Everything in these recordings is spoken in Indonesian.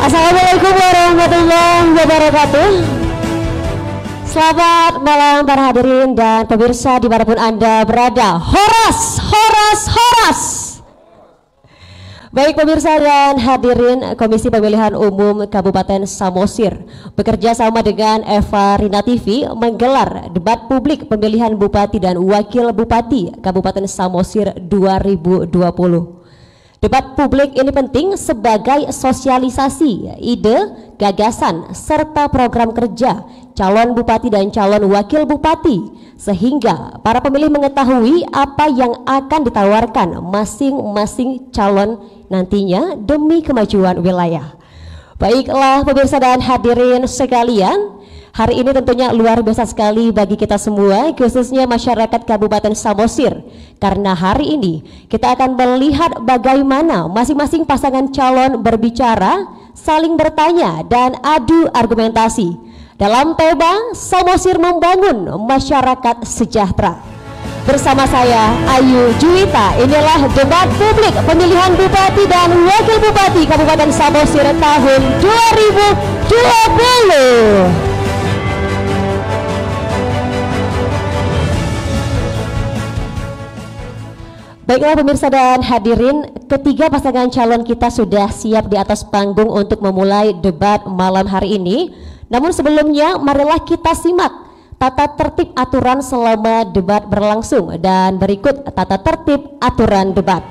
Assalamualaikum warahmatullahi wabarakatuh. Selamat malam para hadirin dan pemirsa dimanapun Anda berada. Horas, horas, horas. Baik pemirsa dan hadirin, Komisi Pemilihan Umum Kabupaten Samosir bekerja sama dengan Eva Rina TV menggelar debat publik pemilihan Bupati dan Wakil Bupati Kabupaten Samosir 2020. Debat publik ini penting sebagai sosialisasi ide, gagasan, serta program kerja calon bupati dan calon wakil bupati, sehingga para pemilih mengetahui apa yang akan ditawarkan masing-masing calon nantinya demi kemajuan wilayah. Baiklah pemirsa dan hadirin sekalian, hari ini tentunya luar biasa sekali bagi kita semua, khususnya masyarakat Kabupaten Samosir, karena hari ini kita akan melihat bagaimana masing-masing pasangan calon berbicara, saling bertanya dan adu argumentasi dalam tema Samosir Membangun Masyarakat Sejahtera. Bersama saya Ayu Juwita, inilah debat publik pemilihan Bupati dan Wakil Bupati Kabupaten Samosir tahun 2020. Baiklah pemirsa dan hadirin, ketiga pasangan calon kita sudah siap di atas panggung untuk memulai debat malam hari ini. Namun sebelumnya marilah kita simak tata tertib aturan selama debat berlangsung, dan berikut tata tertib aturan debat.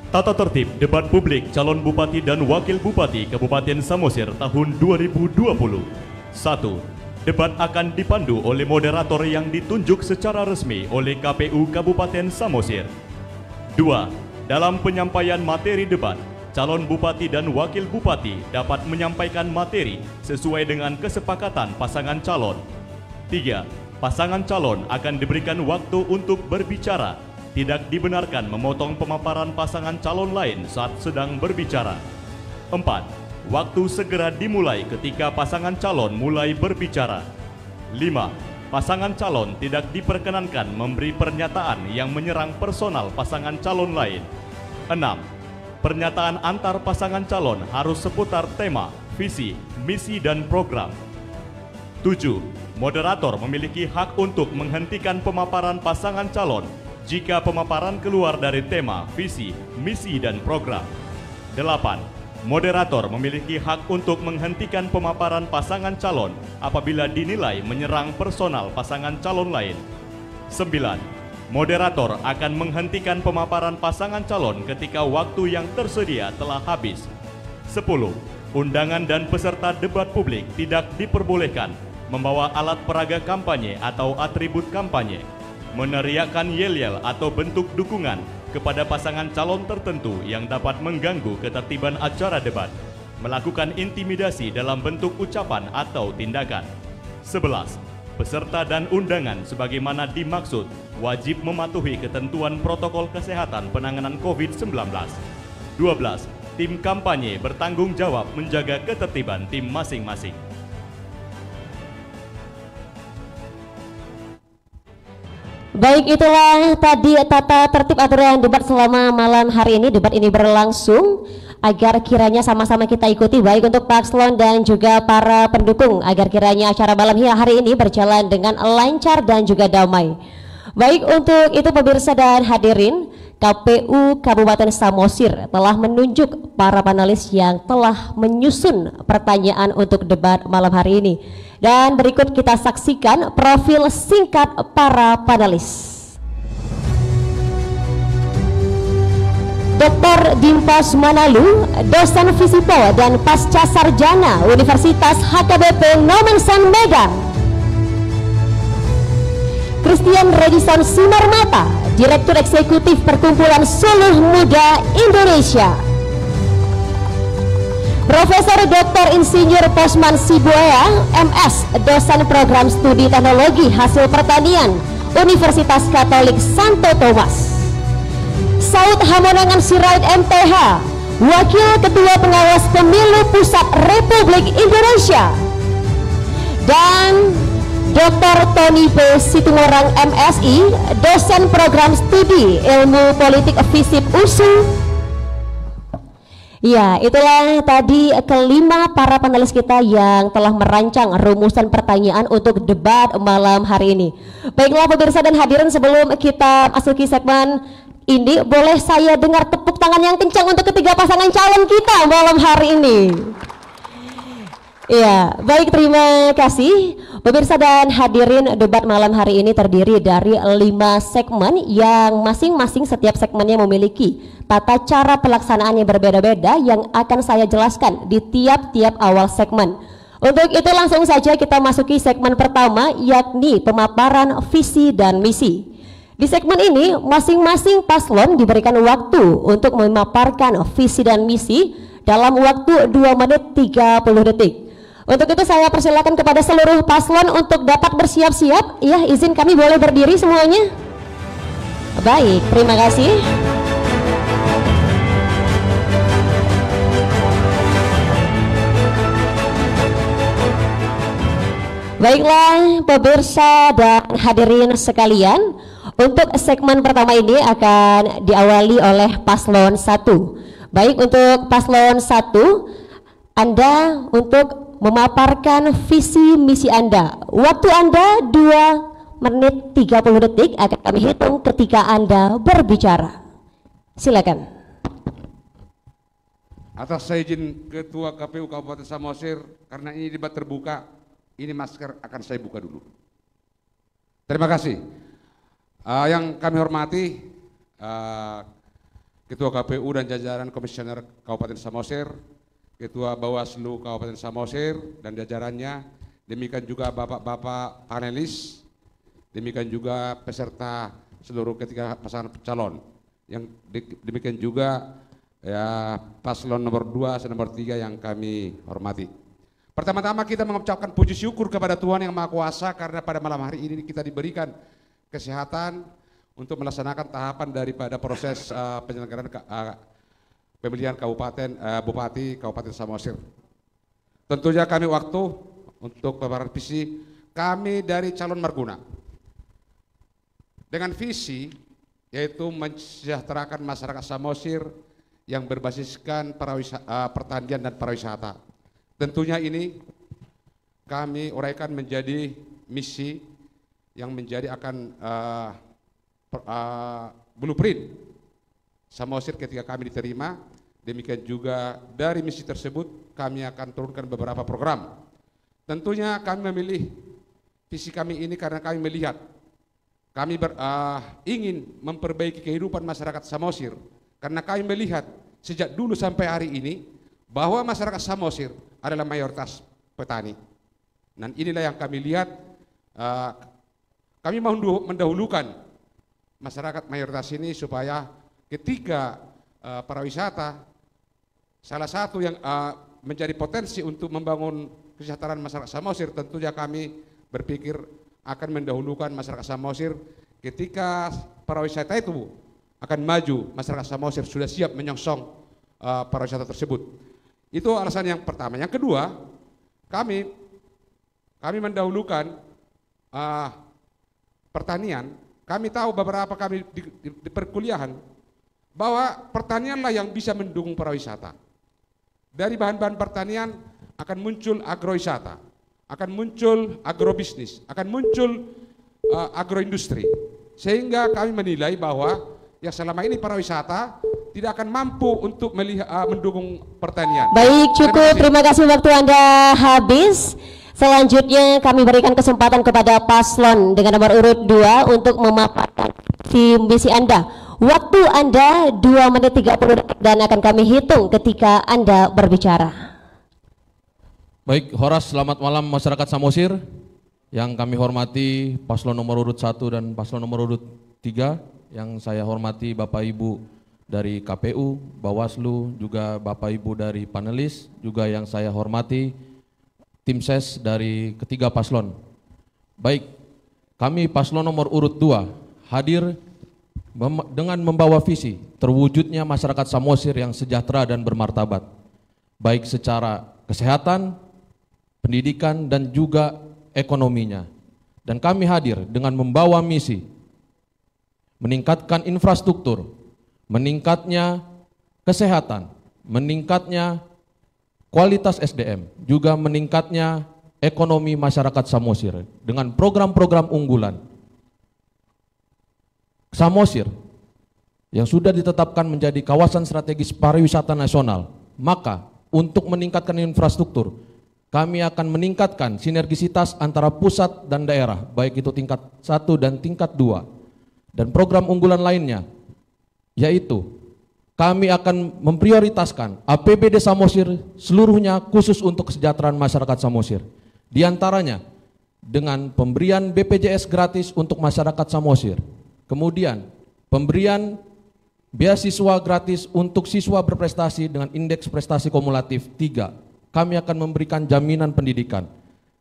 Tata tertib debat publik calon Bupati dan Wakil Bupati Kabupaten Samosir tahun 2020. 1. Debat akan dipandu oleh moderator yang ditunjuk secara resmi oleh KPU Kabupaten Samosir. 2. Dalam penyampaian materi debat, calon bupati dan wakil bupati dapat menyampaikan materi sesuai dengan kesepakatan pasangan calon. 3. Pasangan calon akan diberikan waktu untuk berbicara. Tidak dibenarkan memotong pemaparan pasangan calon lain saat sedang berbicara. 4. Waktu segera dimulai ketika pasangan calon mulai berbicara. 5. Pasangan calon tidak diperkenankan memberi pernyataan yang menyerang personal pasangan calon lain. 6. Pernyataan antar pasangan calon harus seputar tema, visi, misi, dan program. 7. Moderator memiliki hak untuk menghentikan pemaparan pasangan calon jika pemaparan keluar dari tema, visi, misi, dan program. 8. Moderator memiliki hak untuk menghentikan pemaparan pasangan calon apabila dinilai menyerang personal pasangan calon lain. 9. Moderator akan menghentikan pemaparan pasangan calon ketika waktu yang tersedia telah habis. 10. Undangan dan peserta debat publik tidak diperbolehkan membawa alat peraga kampanye atau atribut kampanye, meneriakkan yel-yel atau bentuk dukungan kepada pasangan calon tertentu yang dapat mengganggu ketertiban acara debat, melakukan intimidasi dalam bentuk ucapan atau tindakan. 11. Peserta dan undangan sebagaimana dimaksud wajib mematuhi ketentuan protokol kesehatan penanganan COVID-19. 12. Tim kampanye bertanggung jawab menjaga ketertiban tim masing-masing. Baik, itulah tadi tata tertib aturan debat selama malam hari ini. Debat ini berlangsung agar kiranya sama-sama kita ikuti, baik untuk paslon dan juga para pendukung, agar kiranya acara malam hari ini berjalan dengan lancar dan juga damai. Baik, untuk itu pemirsa dan hadirin, KPU Kabupaten Samosir telah menunjuk para panelis yang telah menyusun pertanyaan untuk debat malam hari ini. Dan berikut kita saksikan profil singkat para panelis. Dr. Dimpos Manalu, dosen Fisipo dan Pasca Sarjana Universitas HKBP Nomensan Medan. Christian Redison Simarmata, Direktur Eksekutif Perkumpulan Suluh Muda Indonesia. Profesor Dr. Insinyur Posman Sibuaya, MS, dosen Program Studi Teknologi Hasil Pertanian, Universitas Katolik Santo Thomas. Saud Hamonangan Sirait MTH, Wakil Ketua Pengawas Pemilu Pusat Republik Indonesia. Dan Dr. Tony P. Situmorang MSI, dosen Program Studi Ilmu Politik FISIP USU Ya, itulah tadi kelima para panelis kita yang telah merancang rumusan pertanyaan untuk debat malam hari ini. Baiklah pemirsa dan hadirin, sebelum kita masuki segmen ini, boleh saya dengar tepuk tangan yang kencang untuk ketiga pasangan calon kita malam hari ini. Ya, baik, terima kasih. Pemirsa dan hadirin, debat malam hari ini terdiri dari 5 segmen yang masing-masing setiap segmennya memiliki tata cara pelaksanaan yang berbeda-beda yang akan saya jelaskan di tiap-tiap awal segmen. Untuk itu langsung saja kita masuki segmen pertama, yakni pemaparan visi dan misi. Di segmen ini masing-masing paslon diberikan waktu untuk memaparkan visi dan misi dalam waktu 2 menit 30 detik. Untuk itu saya persilakan kepada seluruh paslon untuk dapat bersiap-siap. Ya, izin kami boleh berdiri semuanya. Baik, terima kasih. Baiklah pemirsa dan hadirin sekalian, untuk segmen pertama ini akan diawali oleh paslon 1. Baik, untuk paslon 1, Anda untuk memaparkan visi misi Anda. Waktu Anda 2 menit 30 detik akan kami hitung ketika Anda berbicara. Silakan. Atas saya izin Ketua KPU Kabupaten Samosir, karena ini debat terbuka, ini masker akan saya buka dulu. Terima kasih. Yang kami hormati Ketua KPU dan jajaran Komisioner Kabupaten Samosir, Ketua Bawaslu Kabupaten Samosir dan jajarannya, demikian juga bapak-bapak panelis, demikian juga peserta seluruh ketiga pasangan calon, yang demikian juga ya paslon nomor 2 dan nomor 3 yang kami hormati. Pertama-tama kita mengucapkan puji syukur kepada Tuhan Yang Maha Kuasa karena pada malam hari ini kita diberikan kesehatan untuk melaksanakan tahapan daripada proses penyelenggaraan pemilihan kabupaten bupati Kabupaten Samosir. Tentunya kami waktu untuk paparan visi kami dari calon Marguna dengan visi yaitu mensejahterakan masyarakat Samosir yang berbasiskan pertanian dan pariwisata. Tentunya ini kami uraikan menjadi misi yang menjadi akan blueprint Samosir ketika kami diterima. Demikian juga dari misi tersebut kami akan turunkan beberapa program. Tentunya kami memilih visi kami ini karena kami melihat kami ingin memperbaiki kehidupan masyarakat Samosir, karena kami melihat sejak dulu sampai hari ini bahwa masyarakat Samosir adalah mayoritas petani. Dan inilah yang kami lihat, kami mau mendahulukan masyarakat mayoritas ini supaya ketika pariwisata salah satu yang menjadi potensi untuk membangun kesejahteraan masyarakat Samosir, tentunya kami berpikir akan mendahulukan masyarakat Samosir. Ketika pariwisata itu akan maju, masyarakat Samosir sudah siap menyongsong pariwisata tersebut. Itu alasan yang pertama. Yang kedua, kami mendahulukan pertanian. Kami tahu beberapa kami di perkuliahan bahwa pertanianlah yang bisa mendukung pariwisata. Dari bahan-bahan pertanian akan muncul agrowisata, akan muncul agrobisnis, akan muncul agroindustri. Sehingga kami menilai bahwa yang selama ini pariwisata tidak akan mampu untuk mendukung pertanian. Baik, cukup. Terima kasih, waktu Anda habis. Selanjutnya kami berikan kesempatan kepada paslon dengan nomor urut 2 untuk memaparkan misi Anda. Waktu Anda 2 menit 30 detik dan akan kami hitung ketika Anda berbicara. Baik, Horas, selamat malam masyarakat Samosir. Yang kami hormati paslon nomor urut 1 dan paslon nomor urut 3. Yang saya hormati Bapak Ibu dari KPU, Bawaslu, juga Bapak Ibu dari panelis, juga yang saya hormati tim ses dari ketiga paslon. Baik, kami paslon nomor urut 2 hadir dengan membawa visi terwujudnya masyarakat Samosir yang sejahtera dan bermartabat, baik secara kesehatan, pendidikan, dan juga ekonominya. Dan kami hadir dengan membawa misi meningkatkan infrastruktur, meningkatnya kesehatan, meningkatnya kualitas SDM, juga meningkatnya ekonomi masyarakat Samosir dengan program-program unggulan. Samosir yang sudah ditetapkan menjadi kawasan strategis pariwisata nasional, maka untuk meningkatkan infrastruktur, kami akan meningkatkan sinergisitas antara pusat dan daerah, baik itu tingkat 1 dan tingkat 2. Dan program unggulan lainnya, yaitu kami akan memprioritaskan APBD Samosir seluruhnya khusus untuk kesejahteraan masyarakat Samosir. Di antaranya dengan pemberian BPJS gratis untuk masyarakat Samosir. Kemudian pemberian beasiswa gratis untuk siswa berprestasi dengan indeks prestasi kumulatif 3. Kami akan memberikan jaminan pendidikan.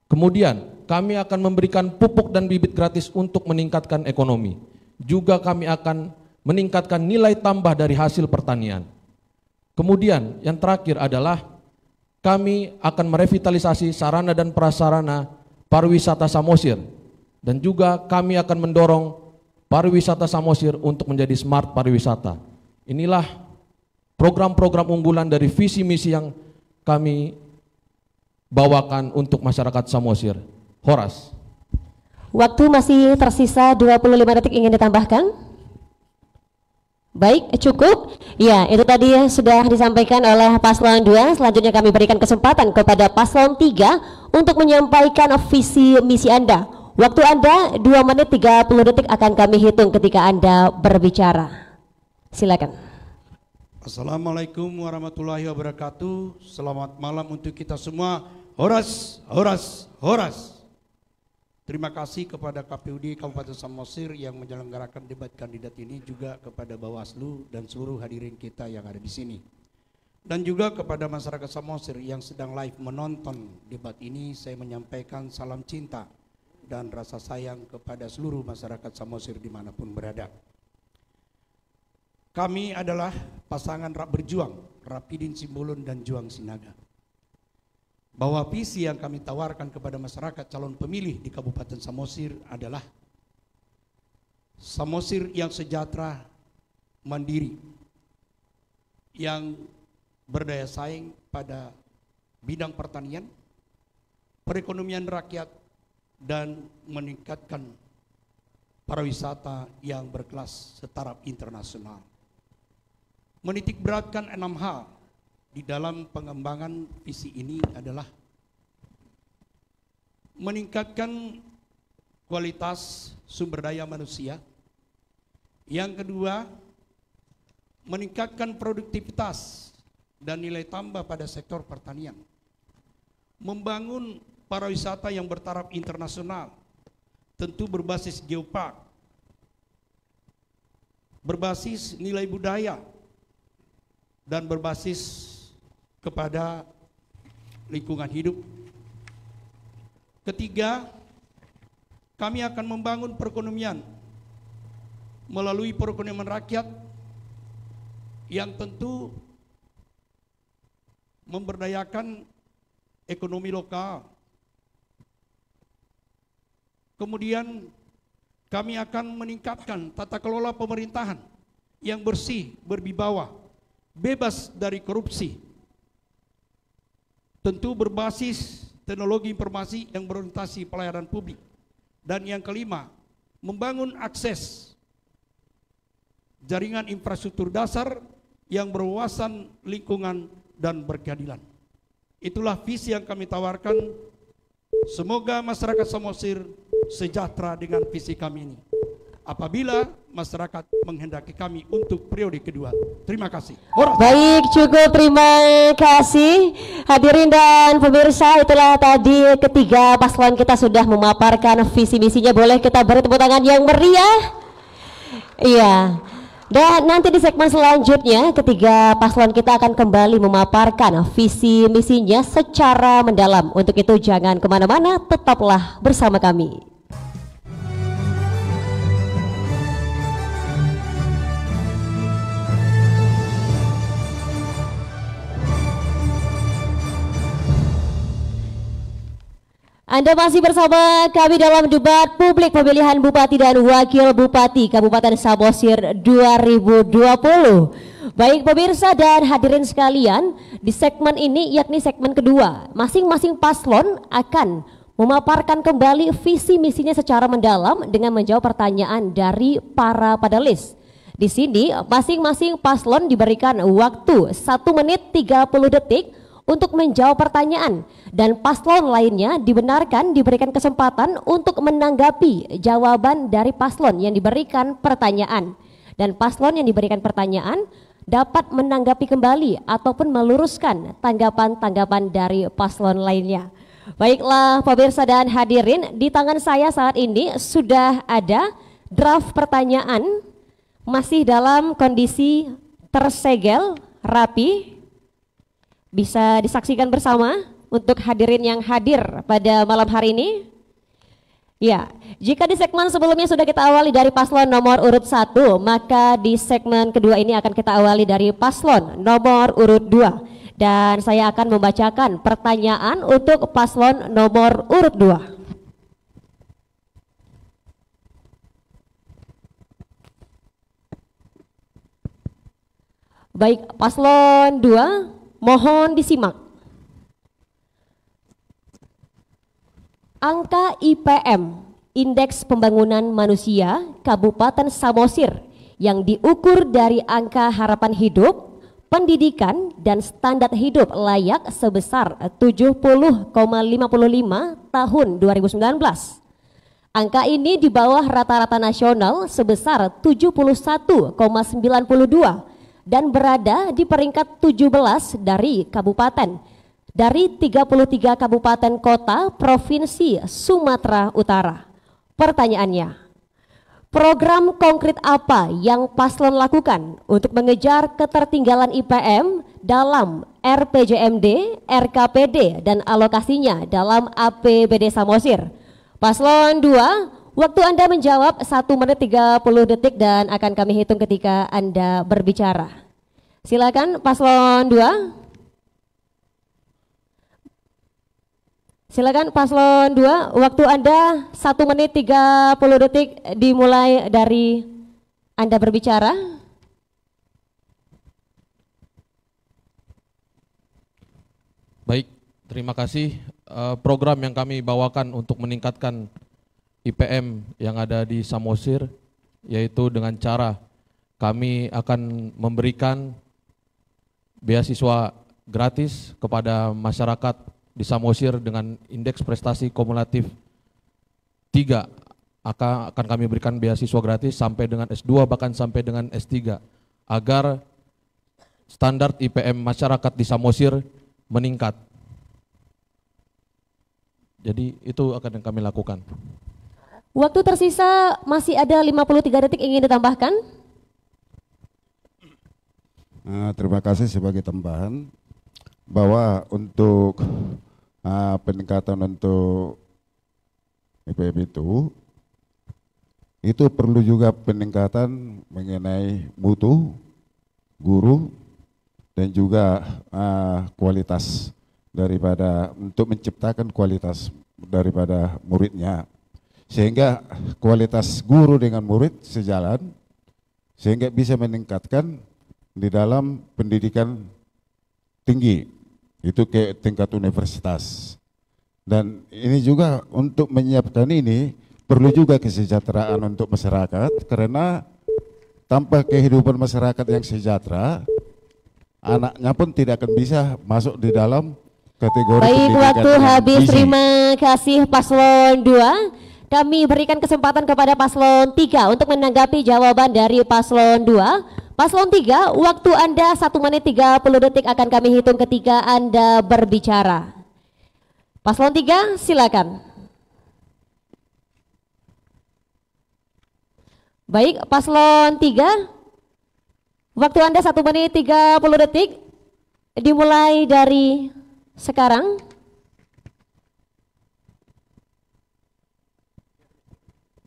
Kemudian kami akan memberikan pupuk dan bibit gratis untuk meningkatkan ekonomi. Juga kami akan meningkatkan nilai tambah dari hasil pertanian. Kemudian yang terakhir adalah kami akan merevitalisasi sarana dan prasarana pariwisata Samosir. Dan juga kami akan mendorong pariwisata Samosir untuk menjadi smart pariwisata. Inilah program-program unggulan dari visi misi yang kami bawakan untuk masyarakat Samosir. Horas. Waktu masih tersisa 25 detik, ingin ditambahkan? Baik, cukup. Ya, itu tadi sudah disampaikan oleh Paslon 2. Selanjutnya kami berikan kesempatan kepada Paslon 3 untuk menyampaikan visi misi Anda. Waktu Anda 2 menit 30 detik akan kami hitung ketika Anda berbicara. Silakan. Assalamualaikum warahmatullahi wabarakatuh. Selamat malam untuk kita semua. Horas, horas, horas. Terima kasih kepada KPUD Kabupaten Samosir yang menyelenggarakan debat kandidat ini, juga kepada Bawaslu dan seluruh hadirin kita yang ada di sini. Dan juga kepada masyarakat Samosir yang sedang live menonton debat ini, saya menyampaikan salam cinta dan rasa sayang kepada seluruh masyarakat Samosir dimanapun berada. Kami adalah pasangan berjuang, Rapidin Simbolon dan Juang Sinaga. Bahwa visi yang kami tawarkan kepada masyarakat calon pemilih di Kabupaten Samosir adalah Samosir yang sejahtera, mandiri, yang berdaya saing pada bidang pertanian, perekonomian rakyat, dan meningkatkan pariwisata yang berkelas setaraf internasional. Menitik beratkan 6 hal di dalam pengembangan visi ini adalah meningkatkan kualitas sumber daya manusia. Yang kedua, meningkatkan produktivitas dan nilai tambah pada sektor pertanian. Membangun pariwisata yang bertaraf internasional, tentu berbasis geopark, berbasis nilai budaya, dan berbasis kepada lingkungan hidup. Ketiga, kami akan membangun perekonomian melalui perekonomian rakyat yang tentu memberdayakan ekonomi lokal. Kemudian kami akan meningkatkan tata kelola pemerintahan yang bersih, berwibawa, bebas dari korupsi, tentu berbasis teknologi informasi yang berorientasi pelayanan publik. Dan yang kelima, membangun akses jaringan infrastruktur dasar yang berwawasan lingkungan dan berkeadilan. Itulah visi yang kami tawarkan. Semoga masyarakat Samosir sejahtera dengan visi kami ini apabila masyarakat menghendaki kami untuk periode kedua. Terima kasih. Baik, cukup, terima kasih hadirin dan pemirsa. Itulah tadi ketiga paslon kita sudah memaparkan visi misinya. Boleh kita beri tepuk tangan yang meriah? Iya. Dan nanti di segmen selanjutnya ketiga paslon kita akan kembali memaparkan visi misinya secara mendalam. Untuk itu jangan kemana-mana, tetaplah bersama kami. Anda masih bersama kami dalam debat publik pemilihan Bupati dan Wakil Bupati Kabupaten Samosir 2020. Baik pemirsa dan hadirin sekalian, di segmen ini yakni segmen kedua, masing-masing paslon akan memaparkan kembali visi misinya secara mendalam dengan menjawab pertanyaan dari para panelis. Di sini masing-masing paslon diberikan waktu 1 menit 30 detik untuk menjawab pertanyaan dan paslon lainnya dibenarkan diberikan kesempatan untuk menanggapi jawaban dari paslon yang diberikan pertanyaan. Dan paslon yang diberikan pertanyaan dapat menanggapi kembali ataupun meluruskan tanggapan-tanggapan dari paslon lainnya. Baiklah pemirsa dan hadirin, di tangan saya saat ini sudah ada draft pertanyaan masih dalam kondisi tersegel, rapi, bisa disaksikan bersama untuk hadirin yang hadir pada malam hari ini. Ya, jika di segmen sebelumnya sudah kita awali dari paslon nomor urut 1, maka di segmen kedua ini akan kita awali dari paslon nomor urut 2. Dan saya akan membacakan pertanyaan untuk paslon nomor urut 2. Baik, paslon 2, mohon disimak. Angka IPM, Indeks Pembangunan Manusia Kabupaten Samosir yang diukur dari angka harapan hidup, pendidikan dan standar hidup layak sebesar 70,55 tahun 2019. Angka ini di bawah rata-rata nasional sebesar 71,92 dan berada di peringkat 17 dari kabupaten dari 33 kabupaten kota Provinsi Sumatera Utara. Pertanyaannya, program konkret apa yang paslon lakukan untuk mengejar ketertinggalan IPM dalam RPJMD, RKPD, dan alokasinya dalam APBD Samosir? Paslon 2, waktu Anda menjawab 1 menit 30 detik dan akan kami hitung ketika Anda berbicara. Silakan paslon 2. Silakan paslon 2, waktu Anda 1 menit 30 detik dimulai dari Anda berbicara. Baik, terima kasih. Program yang kami bawakan untuk meningkatkan IPM yang ada di Samosir, yaitu dengan cara kami akan memberikan beasiswa gratis kepada masyarakat di Samosir dengan indeks prestasi kumulatif 3. Akan kami berikan beasiswa gratis sampai dengan S2 bahkan sampai dengan S3 agar standar IPM masyarakat di Samosir meningkat. Jadi itu akan yang kami lakukan. Waktu tersisa masih ada 53 detik, ingin ditambahkan? Terima kasih sebagai tambahan bahwa untuk peningkatan untuk IPM itu perlu juga peningkatan mengenai mutu guru dan juga kualitas daripada untuk menciptakan kualitas daripada muridnya, sehingga kualitas guru dengan murid sejalan sehingga bisa meningkatkan di dalam pendidikan tinggi itu ke tingkat universitas. Dan ini juga untuk menyiapkan ini perlu juga kesejahteraan untuk masyarakat, karena tanpa kehidupan masyarakat yang sejahtera anaknya pun tidak akan bisa masuk di dalam kategori baik, waktu habis. gizi. Terima kasih paslon 2. Kami berikan kesempatan kepada paslon 3 untuk menanggapi jawaban dari paslon 2. Paslon 3, waktu Anda 1 menit 30 detik akan kami hitung ketika Anda berbicara. Paslon 3, silakan. Baik, paslon 3, waktu Anda 1 menit 30 detik dimulai dari sekarang.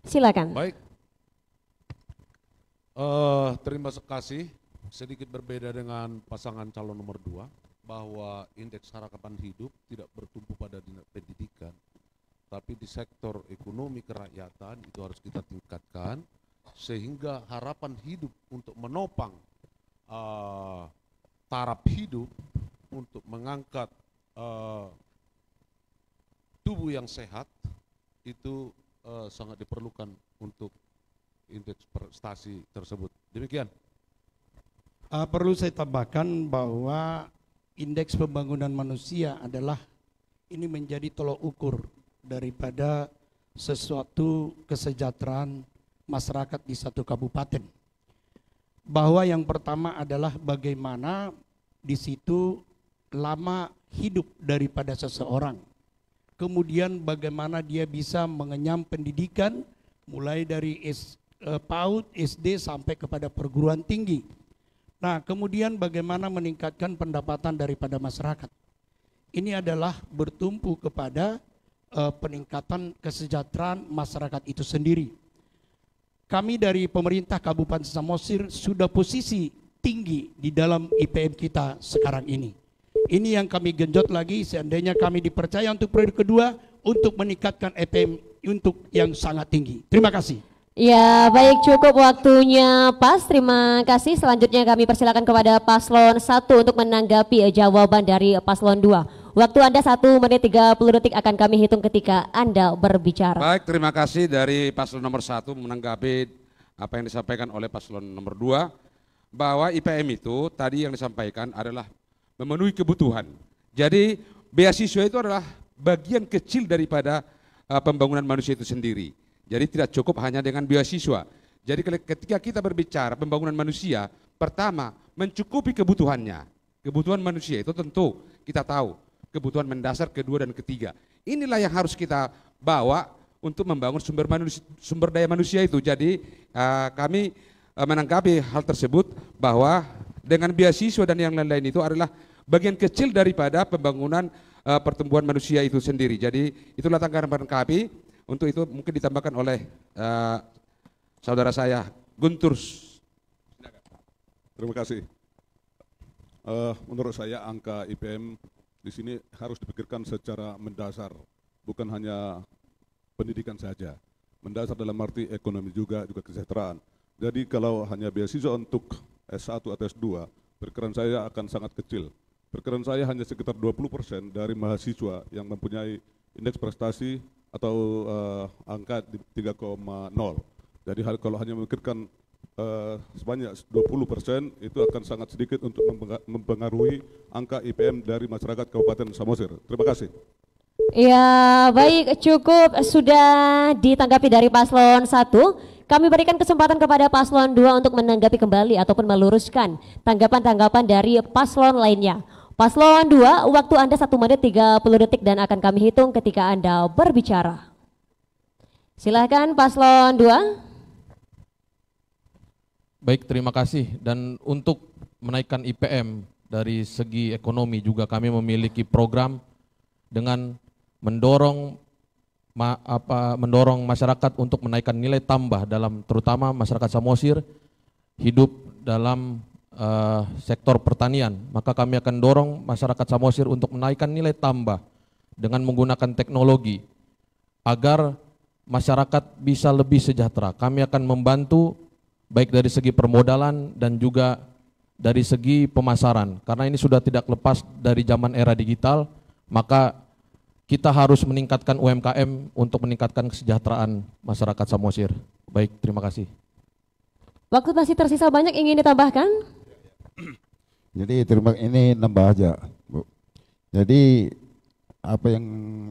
Silakan. Baik. Terima kasih. Sedikit berbeda dengan pasangan calon nomor 2, bahwa indeks harapan hidup tidak bertumpu pada pendidikan, tapi di sektor ekonomi kerakyatan itu harus kita tingkatkan, sehingga harapan hidup untuk menopang taraf hidup, untuk mengangkat tubuh yang sehat, itu sangat diperlukan untuk indeks prestasi tersebut. Demikian. Perlu saya tambahkan bahwa indeks pembangunan manusia adalah ini menjadi tolok ukur daripada sesuatu kesejahteraan masyarakat di satu kabupaten. Bahwa yang pertama adalah bagaimana di situ lama hidup daripada seseorang. Kemudian bagaimana dia bisa mengenyam pendidikan mulai dari PAUD, SD sampai kepada perguruan tinggi. Nah, kemudian bagaimana meningkatkan pendapatan daripada masyarakat. Ini adalah bertumpu kepada peningkatan kesejahteraan masyarakat itu sendiri. Kami dari pemerintah Kabupaten Samosir sudah posisi tinggi di dalam IPM kita sekarang ini. Ini yang kami genjot lagi, seandainya kami dipercaya untuk periode kedua untuk meningkatkan IPM untuk yang sangat tinggi. Terima kasih. Ya, baik, cukup waktunya pas. Terima kasih. Selanjutnya kami persilakan kepada Paslon 1 untuk menanggapi jawaban dari Paslon 2. Waktu Anda 1 menit 30 detik akan kami hitung ketika Anda berbicara. Baik, terima kasih dari Paslon nomor 1 menanggapi apa yang disampaikan oleh Paslon nomor 2, bahwa IPM itu tadi yang disampaikan adalah memenuhi kebutuhan. Jadi beasiswa itu adalah bagian kecil daripada pembangunan manusia itu sendiri. Jadi tidak cukup hanya dengan beasiswa. Jadi ketika kita berbicara pembangunan manusia, pertama mencukupi kebutuhannya. Kebutuhan manusia itu tentu kita tahu, kebutuhan mendasar kedua dan ketiga. Inilah yang harus kita bawa untuk membangun sumber daya manusia itu. Jadi kami menanggapi hal tersebut bahwa dengan beasiswa dan yang lain-lain itu adalah bagian kecil daripada pembangunan pertumbuhan manusia itu sendiri. Jadi itulah tanggapan kami. Untuk itu mungkin ditambahkan oleh saudara saya Guntur. Terima kasih. Menurut saya angka IPM di sini harus dipikirkan secara mendasar, bukan hanya pendidikan saja. Mendasar dalam arti ekonomi juga kesejahteraan. Jadi kalau hanya beasiswa untuk S1 atau S2, perkiraan saya akan sangat kecil. Perkiraan saya hanya sekitar 20% dari mahasiswa yang mempunyai indeks prestasi atau angka 3,0. Jadi kalau hanya memikirkan sebanyak 20%, itu akan sangat sedikit untuk mempengaruhi angka IPM dari masyarakat Kabupaten Samosir. Terima kasih. Ya, baik, cukup sudah ditanggapi dari Paslon 1. Kami berikan kesempatan kepada Paslon 2 untuk menanggapi kembali ataupun meluruskan tanggapan-tanggapan dari paslon lainnya. Paslon 2, waktu Anda 1 menit 30 detik dan akan kami hitung ketika Anda berbicara. Silahkan Paslon 2. Baik, terima kasih. Dan untuk menaikkan IPM dari segi ekonomi juga kami memiliki program dengan mendorong masyarakat untuk menaikkan nilai tambah dalam terutama masyarakat Samosir hidup dalam sektor pertanian. Maka kami akan dorong masyarakat Samosir untuk menaikkan nilai tambah dengan menggunakan teknologi agar masyarakat bisa lebih sejahtera. Kami akan membantu baik dari segi permodalan dan juga dari segi pemasaran. Karena ini sudah tidak lepas dari zaman era digital, maka kita harus meningkatkan UMKM untuk meningkatkan kesejahteraan masyarakat Samosir. Baik, terima kasih. Waktu masih tersisa banyak, ingin ditambahkan? Jadi ini nambah aja, Bu. Jadi apa yang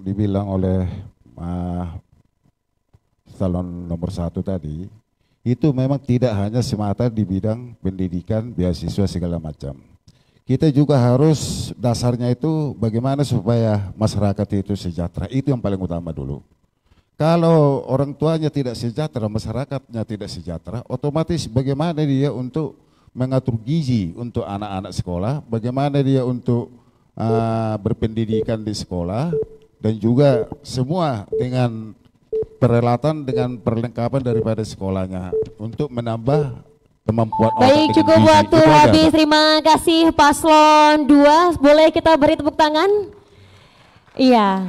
dibilang oleh salon nomor 1 tadi, itu memang tidak hanya semata di bidang pendidikan, beasiswa segala macam. Kita juga harus dasarnya itu bagaimana supaya masyarakat itu sejahtera, itu yang paling utama dulu. Kalau orang tuanya tidak sejahtera, masyarakatnya tidak sejahtera, otomatis bagaimana dia untuk mengatur gizi untuk anak-anak sekolah, bagaimana dia untuk berpendidikan di sekolah, dan juga semua dengan peralatan dengan perlengkapan daripada sekolahnya untuk menambah kemampuan otak. Baik, cukup waktu habis. Terima kasih Paslon 2. Boleh kita beri tepuk tangan? Iya,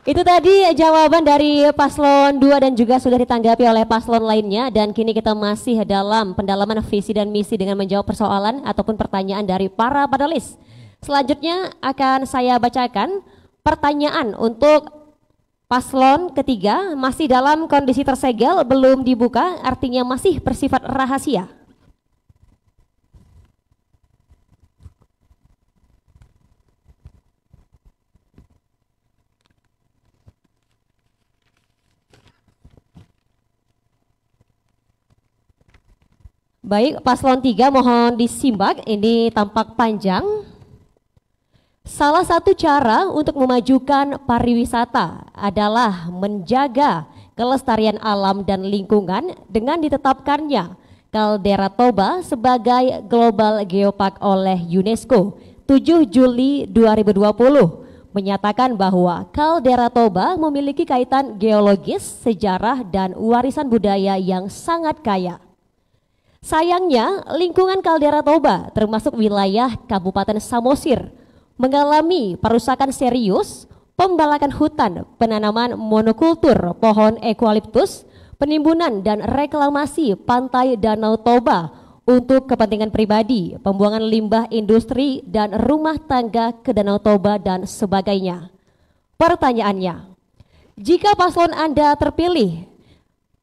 itu tadi jawaban dari paslon 2 dan juga sudah ditanggapi oleh paslon lainnya, dan kini kita masih dalam pendalaman visi dan misi dengan menjawab persoalan ataupun pertanyaan dari para panelis. Selanjutnya akan saya bacakan pertanyaan untuk paslon ketiga, masih dalam kondisi tersegel, belum dibuka, artinya masih bersifat rahasia. Baik, paslon 3 mohon disimak, ini tampak panjang. Salah satu cara untuk memajukan pariwisata adalah menjaga kelestarian alam dan lingkungan dengan ditetapkannya Kaldera Toba sebagai Global Geopark oleh UNESCO 7 Juli 2020 menyatakan bahwa Kaldera Toba memiliki kaitan geologis, sejarah, dan warisan budaya yang sangat kaya. Sayangnya, lingkungan Kaldera Toba termasuk wilayah Kabupaten Samosir mengalami perusakan serius, pembalakan hutan, penanaman monokultur pohon eukaliptus, penimbunan dan reklamasi pantai Danau Toba untuk kepentingan pribadi, pembuangan limbah industri dan rumah tangga ke Danau Toba dan sebagainya. Pertanyaannya, jika paslon Anda terpilih,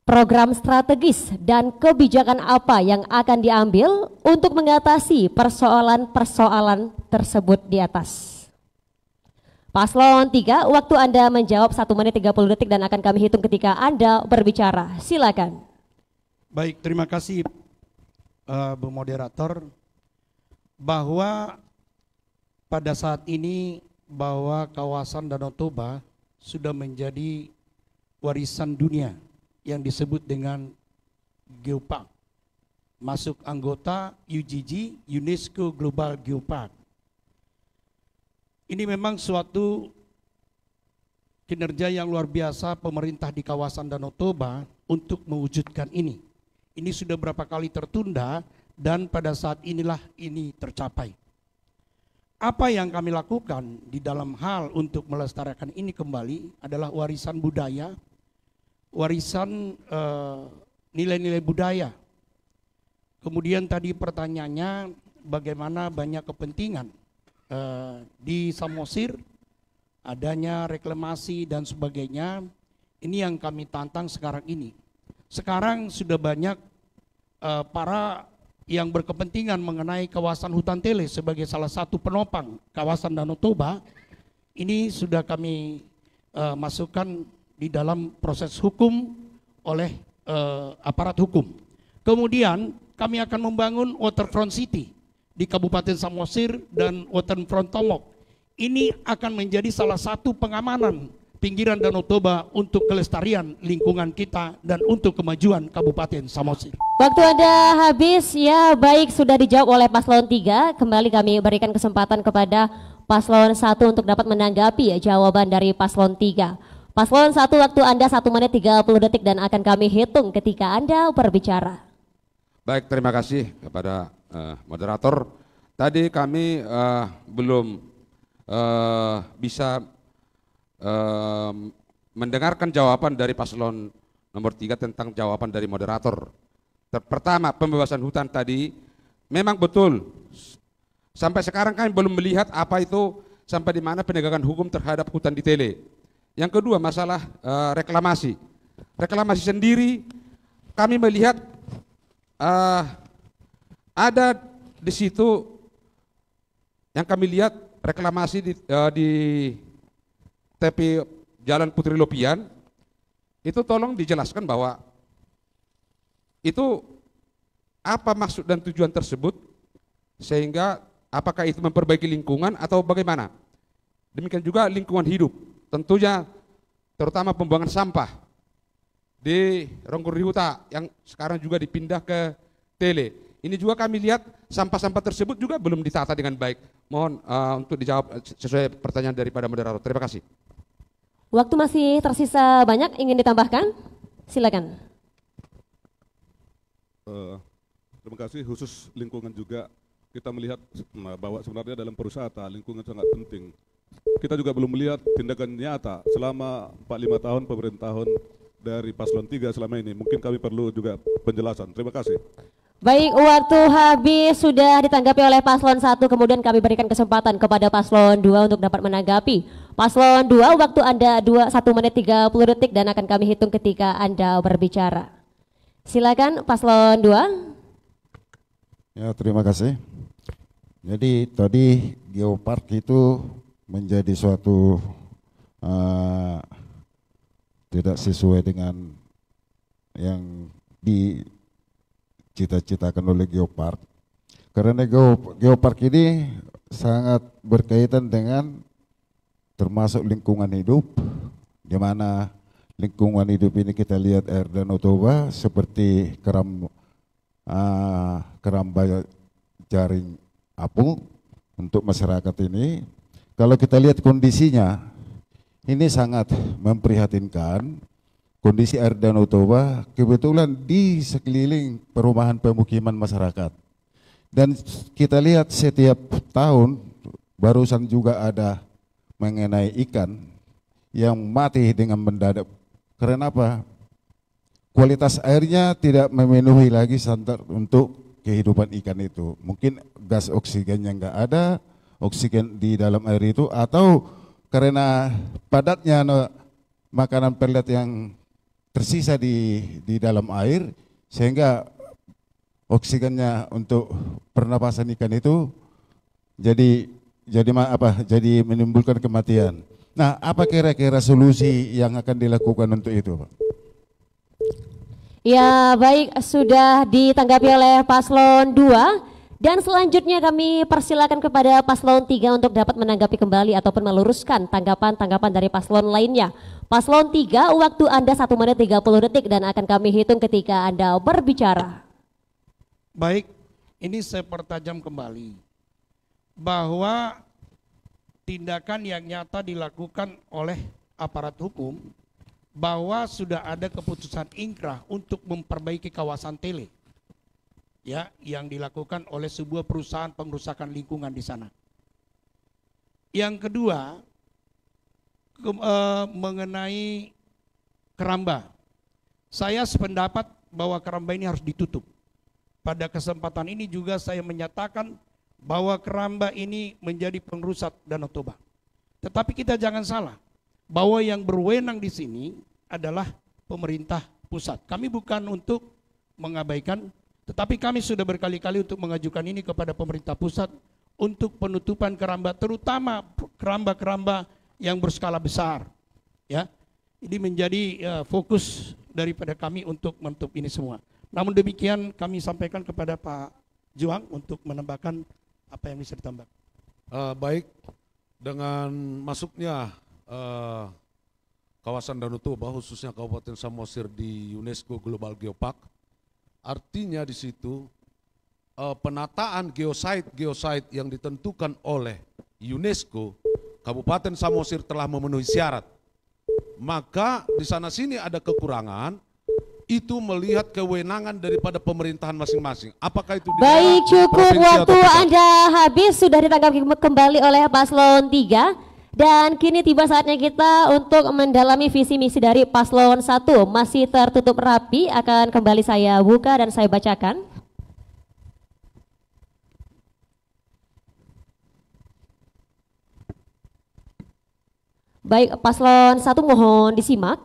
program strategis dan kebijakan apa yang akan diambil untuk mengatasi persoalan-persoalan tersebut di atas? Paslon 3, waktu Anda menjawab 1 menit 30 detik dan akan kami hitung ketika Anda berbicara. Silakan. Baik, terima kasih Bu Moderator. Bahwa pada saat ini bahwa kawasan Danau Toba sudah menjadi warisan dunia yang disebut dengan Geopark, masuk anggota UGG, UNESCO Global Geopark. Ini memang suatu kinerja yang luar biasa pemerintah di kawasan Danau Toba untuk mewujudkan ini. Ini sudah berapa kali tertunda dan pada saat inilah ini tercapai. Apa yang kami lakukan di dalam hal untuk melestarikan ini kembali adalah warisan budaya, warisan nilai-nilai budaya. Kemudian tadi pertanyaannya bagaimana banyak kepentingan di Samosir, adanya reklamasi dan sebagainya. Ini yang kami tantang sekarang ini. Sekarang sudah banyak para yang berkepentingan mengenai kawasan hutan tele sebagai salah satu penopang kawasan Danau Toba. Ini sudah kami masukkan di dalam proses hukum oleh aparat hukum. Kemudian kami akan membangun waterfront city di Kabupaten Samosir dan waterfront Tomok. Ini akan menjadi salah satu pengamanan pinggiran Danau Toba untuk kelestarian lingkungan kita dan untuk kemajuan Kabupaten Samosir. Waktu Anda habis, ya baik, sudah dijawab oleh paslon 3. Kembali kami berikan kesempatan kepada paslon 1 untuk dapat menanggapi jawaban dari paslon 3. Paslon 1, waktu Anda 1 menit 30 detik dan akan kami hitung ketika Anda berbicara. Baik, terima kasih kepada moderator. Tadi kami belum bisa mendengarkan jawaban dari paslon nomor 3 tentang jawaban dari moderator. Pertama, pembebasan hutan tadi memang betul. Sampai sekarang kami belum melihat apa itu sampai di mana penegakan hukum terhadap hutan di Tele. Yang kedua, masalah reklamasi. Reklamasi sendiri kami melihat ada di situ yang kami lihat reklamasi di tepi Jalan Putri Lopian. Itu tolong dijelaskan bahwa itu apa maksud dan tujuan tersebut, sehingga apakah itu memperbaiki lingkungan atau bagaimana. Demikian juga lingkungan hidup. Tentunya terutama pembuangan sampah di Ronggori Huta yang sekarang juga dipindah ke Tele. Ini juga kami lihat sampah-sampah tersebut juga belum ditata dengan baik. Mohon untuk dijawab sesuai pertanyaan daripada moderator. Terima kasih. Waktu masih tersisa banyak, ingin ditambahkan? Silakan. Terima kasih. Khusus lingkungan juga kita melihat bahwa sebenarnya dalam pariwisata lingkungan sangat penting. kita juga belum melihat tindakan nyata selama 4-5 tahun pemerintahan dari Paslon 3 selama ini. Mungkin kami perlu juga penjelasan. Terima kasih. Baik, waktu habis sudah ditanggapi oleh Paslon 1, kemudian kami berikan kesempatan kepada Paslon 2 untuk dapat menanggapi. Paslon 2, waktu Anda 1 menit 30 detik dan akan kami hitung ketika Anda berbicara. Silakan Paslon 2. Ya, terima kasih. Jadi tadi Geopark itu menjadi suatu tidak sesuai dengan yang dicita-citakan oleh Geopark. Karena Geopark ini sangat berkaitan dengan termasuk lingkungan hidup, di mana lingkungan hidup ini kita lihat air Danau Toba seperti keramba jaring apung untuk masyarakat ini. Kalau kita lihat kondisinya, ini sangat memprihatinkan. Kondisi air Danau Toba kebetulan di sekeliling perumahan pemukiman masyarakat. Dan kita lihat setiap tahun, barusan juga ada mengenai ikan yang mati dengan mendadak. Karena apa? Kualitas airnya tidak memenuhi lagi standar untuk kehidupan ikan itu. Mungkin gas oksigennya enggak ada, oksigen di dalam air itu, atau karena padatnya makanan pelet yang tersisa di dalam air sehingga oksigennya untuk pernapasan ikan itu jadi menimbulkan kematian. Nah, apa kira-kira solusi yang akan dilakukan untuk itu, Pak? Ya, baik, sudah ditanggapi oleh Paslon 2. Dan selanjutnya kami persilakan kepada Paslon 3 untuk dapat menanggapi kembali ataupun meluruskan tanggapan-tanggapan dari Paslon lainnya. Paslon 3, waktu Anda 1 menit 30 detik dan akan kami hitung ketika Anda berbicara. Baik, ini saya pertajam kembali bahwa tindakan yang nyata dilakukan oleh aparat hukum, bahwa sudah ada keputusan ingkrah untuk memperbaiki kawasan tele, ya, yang dilakukan oleh sebuah perusahaan pengrusakan lingkungan di sana. Yang kedua, mengenai keramba, saya sependapat bahwa keramba ini harus ditutup. Pada kesempatan ini juga saya menyatakan bahwa keramba ini menjadi pengrusak Danau Toba. Tetapi kita jangan salah, bahwa yang berwenang di sini adalah pemerintah pusat. Kami bukan untuk mengabaikan, tetapi kami sudah berkali-kali untuk mengajukan ini kepada pemerintah pusat untuk penutupan keramba, terutama keramba-keramba yang berskala besar. Ya, ini menjadi fokus daripada kami untuk menutup ini semua. Namun demikian kami sampaikan kepada Pak Juang untuk menambahkan apa yang bisa ditambah. Baik, dengan masuknya kawasan Danau Toba, khususnya Kabupaten Samosir di UNESCO Global Geopark, artinya di situ penataan geosite yang ditentukan oleh UNESCO, Kabupaten Samosir telah memenuhi syarat. Maka di sana sini ada kekurangan, itu melihat kewenangan daripada pemerintahan masing-masing. Apakah itu baik, cukup waktu Anda habis, sudah ditanggapi kembali oleh Paslon 3. Dan kini tiba saatnya kita untuk mendalami visi misi dari Paslon 1. Masih tertutup rapi, akan kembali saya buka dan saya bacakan. Baik, Paslon 1 mohon disimak.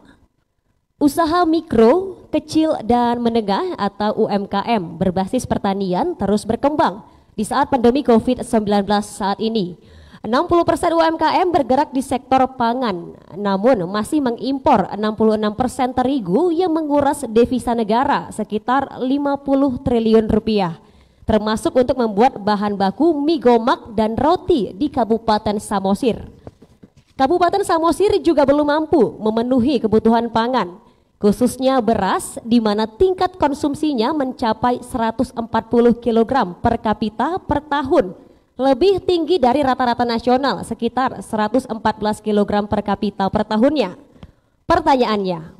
Usaha mikro, kecil dan menengah atau UMKM berbasis pertanian terus berkembang di saat pandemi COVID-19 saat ini. 60% UMKM bergerak di sektor pangan, namun masih mengimpor 66% terigu yang menguras devisa negara sekitar 50 triliun rupiah, termasuk untuk membuat bahan baku mie gomak dan roti di Kabupaten Samosir. Kabupaten Samosir juga belum mampu memenuhi kebutuhan pangan, khususnya beras, di mana tingkat konsumsinya mencapai 140 kg per kapita per tahun, lebih tinggi dari rata-rata nasional sekitar 114 kg per kapita per tahunnya. Pertanyaannya,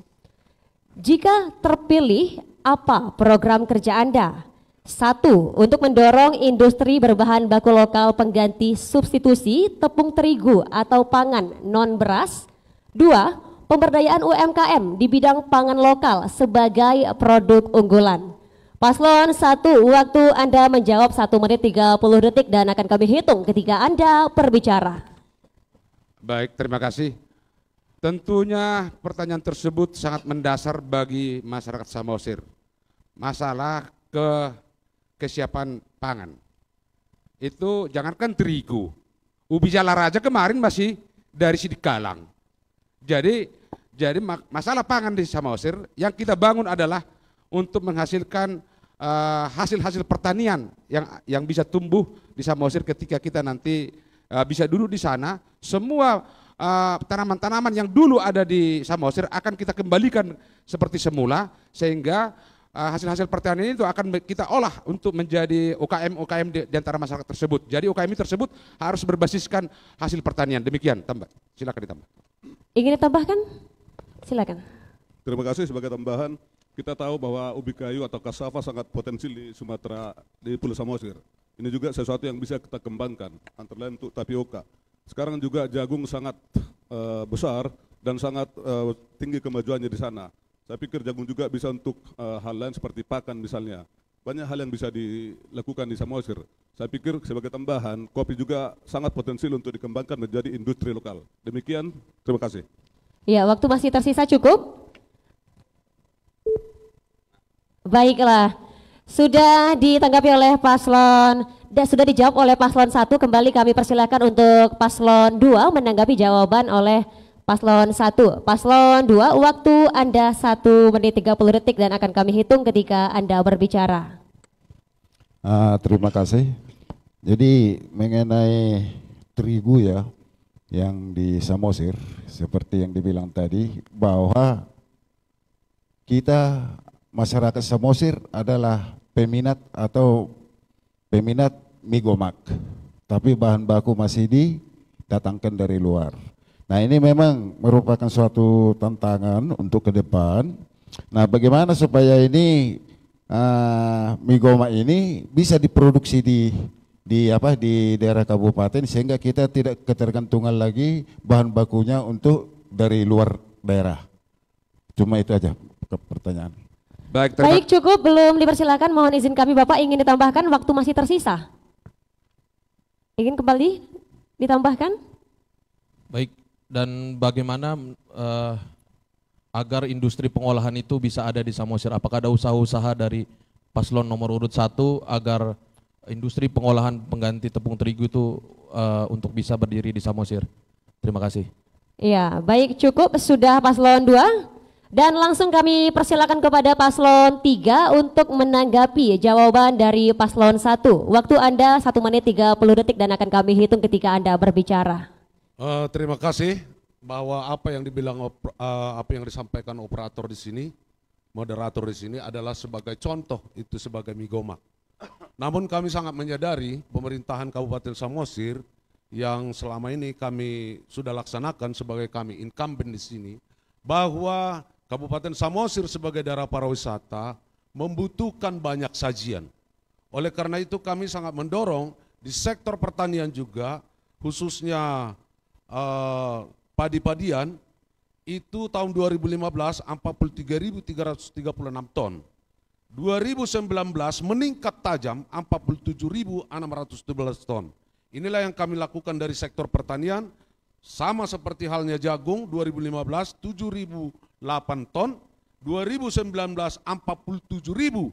jika terpilih, apa program kerja Anda? 1. Untuk mendorong industri berbahan baku lokal pengganti substitusi tepung terigu atau pangan non-beras. 2. Pemberdayaan UMKM di bidang pangan lokal sebagai produk unggulan. Paslon 1, waktu Anda menjawab 1 menit 30 detik dan akan kami hitung ketika Anda berbicara. Baik, terima kasih. Tentunya pertanyaan tersebut sangat mendasar bagi masyarakat Samosir. Masalah kesiapan pangan. Itu jangankan terigu, ubi jalar aja kemarin masih dari Sidikalang. Jadi masalah pangan di Samosir yang kita bangun adalah untuk menghasilkan hasil-hasil pertanian yang bisa tumbuh di Samosir ketika kita nanti bisa duduk di sana. Semua tanaman-tanaman yang dulu ada di Samosir akan kita kembalikan seperti semula, sehingga hasil-hasil pertanian itu akan kita olah untuk menjadi UKM di antara masyarakat tersebut. Jadi UKM tersebut harus berbasiskan hasil pertanian. Demikian, tambah. Silakan ditambah. Ingin ditambahkan? Silakan. Terima kasih. Sebagai tambahan, kita tahu bahwa ubi kayu atau cassava sangat potensial di Sumatera, di Pulau Samosir. Ini juga sesuatu yang bisa kita kembangkan, antara lain untuk tapioka. Sekarang juga jagung sangat besar dan sangat tinggi kemajuannya di sana. Saya pikir jagung juga bisa untuk hal lain seperti pakan misalnya. Banyak hal yang bisa dilakukan di Samosir. Saya pikir sebagai tambahan, kopi juga sangat potensial untuk dikembangkan menjadi industri lokal. Demikian, terima kasih. Ya, waktu masih tersisa cukup? Baiklah, sudah ditanggapi oleh paslon dan sudah dijawab oleh paslon 1. Kembali kami persilakan untuk paslon 2 menanggapi jawaban oleh paslon 1. Paslon 2, waktu Anda 1 menit 30 detik dan akan kami hitung ketika Anda berbicara. Terima kasih. Jadi mengenai terigu ya, yang di Samosir, seperti yang dibilang tadi, bahwa kita masyarakat Samosir adalah peminat migomak, tapi bahan baku masih didatangkan dari luar. Nah, ini memang merupakan suatu tantangan untuk ke depan. Nah, bagaimana supaya ini migomak ini bisa diproduksi di daerah kabupaten sehingga kita tidak ketergantungan lagi bahan bakunya untuk dari luar daerah. Cuma itu aja pertanyaan. Baik, cukup, belum dipersilakan. Mohon izin kami Bapak, ingin ditambahkan, waktu masih tersisa. Ingin kembali ditambahkan? Baik, dan bagaimana agar industri pengolahan itu bisa ada di Samosir? Apakah ada usaha-usaha dari paslon nomor urut 1 agar industri pengolahan pengganti tepung terigu itu untuk bisa berdiri di Samosir? Terima kasih. Iya, baik, cukup, sudah paslon 2. Dan langsung kami persilakan kepada paslon 3 untuk menanggapi jawaban dari paslon 1. Waktu Anda 1 menit 30 detik dan akan kami hitung ketika Anda berbicara. Terima kasih bahwa apa yang disampaikan operator di sini, moderator di sini adalah sebagai contoh, itu sebagai migomak. Namun kami sangat menyadari pemerintahan Kabupaten Samosir yang selama ini kami sudah laksanakan sebagai kami incumbent di sini, bahwa Kabupaten Samosir sebagai daerah pariwisata membutuhkan banyak sajian. Oleh karena itu kami sangat mendorong di sektor pertanian juga, khususnya padi-padian, itu tahun 2015 43.336 ton. 2019 meningkat tajam 47.612 ton. Inilah yang kami lakukan dari sektor pertanian, sama seperti halnya jagung 2015 7.008 ton, 2019 47.616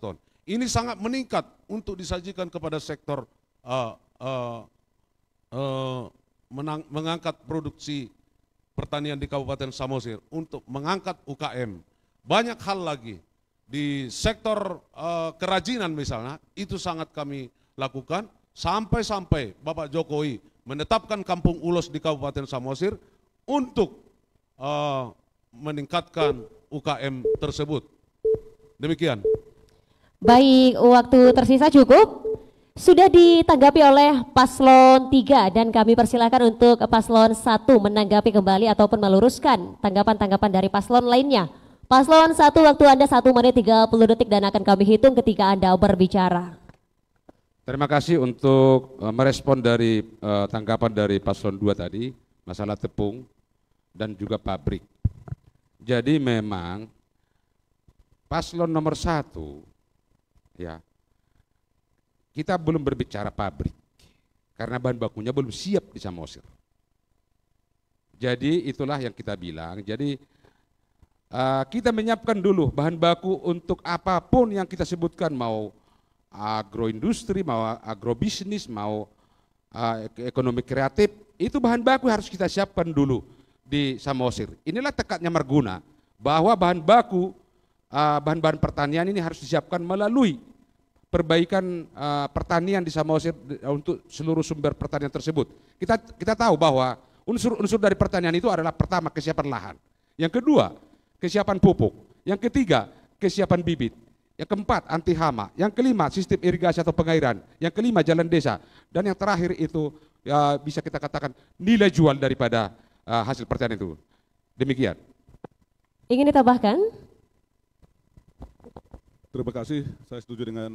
ton. Ini sangat meningkat untuk disajikan kepada sektor mengangkat produksi pertanian di Kabupaten Samosir, untuk mengangkat UKM. Banyak hal lagi di sektor kerajinan misalnya, itu sangat kami lakukan, sampai-sampai Bapak Jokowi menetapkan Kampung Ulos di Kabupaten Samosir untuk meningkatkan UKM tersebut. Demikian. Baik, waktu tersisa cukup. Sudah ditanggapi oleh paslon 3 dan kami persilakan untuk paslon 1 menanggapi kembali ataupun meluruskan tanggapan-tanggapan dari paslon lainnya. Paslon 1, waktu Anda 1 menit 30 detik dan akan kami hitung ketika Anda berbicara. Terima kasih untuk merespon dari tanggapan dari paslon 2 tadi, masalah tepung dan juga pabrik. Jadi memang paslon nomor 1, ya, kita belum berbicara pabrik, karena bahan bakunya belum siap di Samosir. Jadi itulah yang kita bilang, jadi kita menyiapkan dulu bahan baku untuk apapun yang kita sebutkan, mau agroindustri, mau agrobisnis, mau ekonomi kreatif, itu bahan baku harus kita siapkan dulu di Samosir. Inilah tekadnya Marguna, bahwa bahan baku, bahan-bahan pertanian ini harus disiapkan melalui perbaikan pertanian di Samosir untuk seluruh sumber pertanian tersebut. Kita tahu bahwa unsur-unsur dari pertanian itu adalah pertama kesiapan lahan, yang kedua kesiapan pupuk, yang ketiga kesiapan bibit, yang keempat anti hama, yang kelima sistem irigasi atau pengairan, yang kelima jalan desa, dan yang terakhir itu ya bisa kita katakan nilai jual daripada hasil pertanian itu. Demikian. Ingin ditambahkan? Terima kasih, saya setuju dengan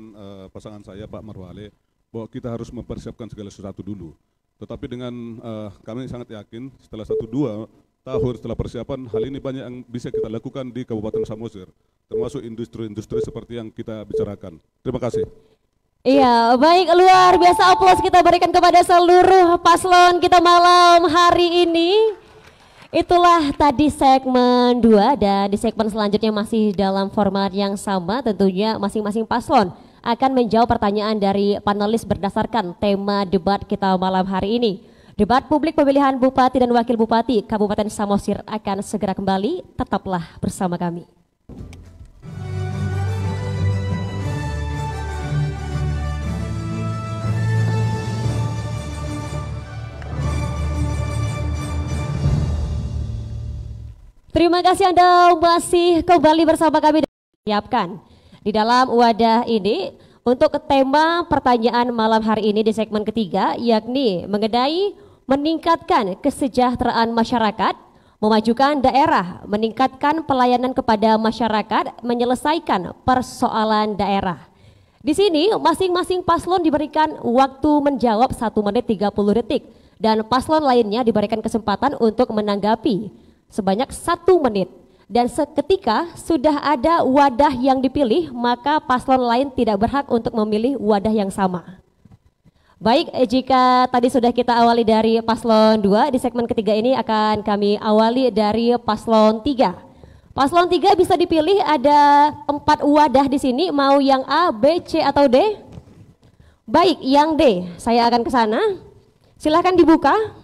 pasangan saya Pak Marwale bahwa kita harus mempersiapkan segala sesuatu dulu. Tetapi dengan kami sangat yakin setelah 1-2 tahun setelah persiapan, hal ini banyak yang bisa kita lakukan di Kabupaten Samosir, termasuk industri-industri seperti yang kita bicarakan. Terima kasih. Iya, baik, luar biasa aplaus kita berikan kepada seluruh paslon kita malam hari ini. Itulah tadi segmen 2 dan di segmen selanjutnya masih dalam format yang sama, tentunya masing-masing paslon akan menjawab pertanyaan dari panelis berdasarkan tema debat kita malam hari ini. Debat publik pemilihan Bupati dan Wakil Bupati Kabupaten Samosir akan segera kembali, tetaplah bersama kami. Terima kasih Anda masih kembali bersama kami dan siapkan di dalam wadah ini untuk tema pertanyaan malam hari ini di segmen ketiga, yakni mengenai meningkatkan kesejahteraan masyarakat, memajukan daerah, meningkatkan pelayanan kepada masyarakat, menyelesaikan persoalan daerah. Di sini masing-masing paslon diberikan waktu menjawab 1 menit 30 detik dan paslon lainnya diberikan kesempatan untuk menanggapi sebanyak 1 menit. Dan seketika sudah ada wadah yang dipilih, maka paslon lain tidak berhak untuk memilih wadah yang sama. Baik, jika tadi sudah kita awali dari paslon 2, di segmen ketiga ini akan kami awali dari paslon 3. Paslon 3 bisa dipilih, ada 4 wadah di sini, mau yang A, B, C atau D? Baik, yang D, saya akan ke sana. Silahkan dibuka.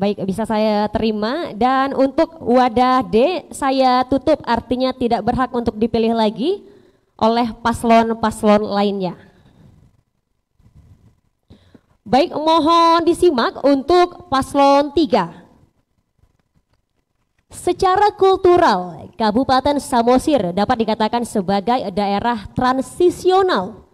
Baik, bisa saya terima, dan untuk wadah D saya tutup, artinya tidak berhak untuk dipilih lagi oleh paslon-paslon lainnya. Baik, mohon disimak untuk paslon 3. Secara kultural, Kabupaten Samosir dapat dikatakan sebagai daerah transisional.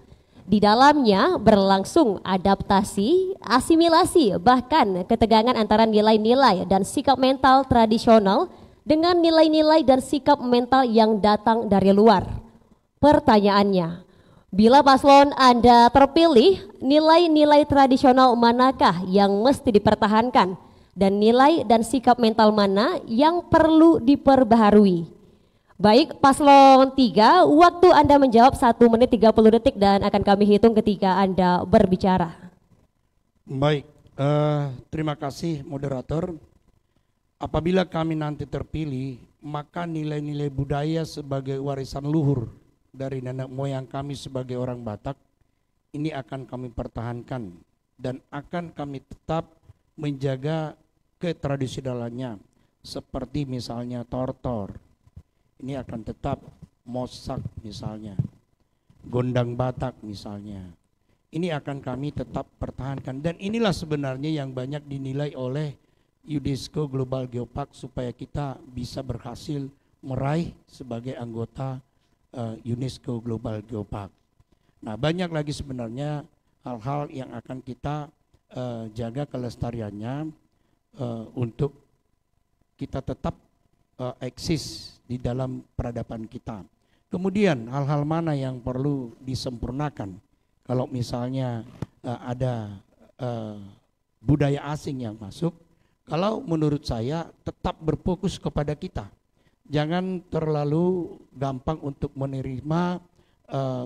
Di dalamnya berlangsung adaptasi, asimilasi, bahkan ketegangan antara nilai-nilai dan sikap mental tradisional dengan nilai-nilai dan sikap mental yang datang dari luar. Pertanyaannya, bila paslon Anda terpilih, nilai-nilai tradisional manakah yang mesti dipertahankan dan nilai dan sikap mental mana yang perlu diperbaharui? Baik, paslon 3, waktu Anda menjawab 1 menit 30 detik dan akan kami hitung ketika Anda berbicara. Baik, terima kasih moderator. Apabila kami nanti terpilih, maka nilai-nilai budaya sebagai warisan luhur dari nenek moyang kami sebagai orang Batak ini akan kami pertahankan dan akan kami tetap menjaga ketradisionalannya, seperti misalnya tortor. Ini akan tetap, mosak misalnya, gondang Batak misalnya. Ini akan kami tetap pertahankan, dan inilah sebenarnya yang banyak dinilai oleh UNESCO Global Geopark supaya kita bisa berhasil meraih sebagai anggota UNESCO Global Geopark. Nah, banyak lagi sebenarnya hal-hal yang akan kita jaga kelestariannya untuk kita tetap eksis di dalam peradaban kita. Kemudian hal-hal mana yang perlu disempurnakan? Kalau misalnya ada budaya asing yang masuk, kalau menurut saya tetap berfokus kepada kita. Jangan terlalu gampang untuk menerima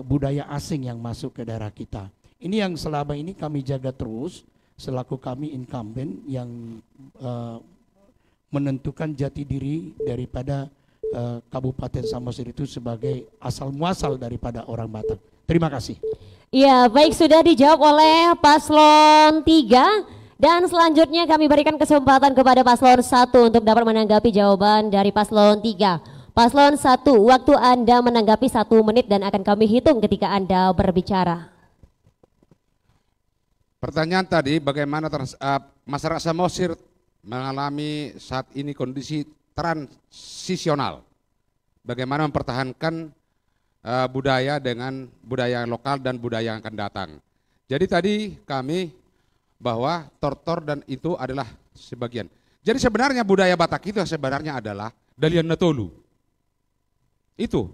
budaya asing yang masuk ke daerah kita. Ini yang selama ini kami jaga terus selaku kami incumbent yang menentukan jati diri daripada Kabupaten Samosir itu sebagai asal muasal daripada orang Batak. Terima kasih. Ya, baik, sudah dijawab oleh paslon 3. Dan selanjutnya kami berikan kesempatan kepada paslon 1 untuk dapat menanggapi jawaban dari paslon 3. Paslon 1, waktu Anda menanggapi 1 menit dan akan kami hitung ketika Anda berbicara. Pertanyaan tadi, bagaimana masyarakat Samosir mengalami saat ini kondisi transisional. Bagaimana mempertahankan budaya dengan budaya lokal dan budaya yang akan datang. Jadi tadi kami bahwa tortor dan itu adalah sebagian. Jadi sebenarnya budaya Batak itu sebenarnya adalah Dalian Natolu. Itu.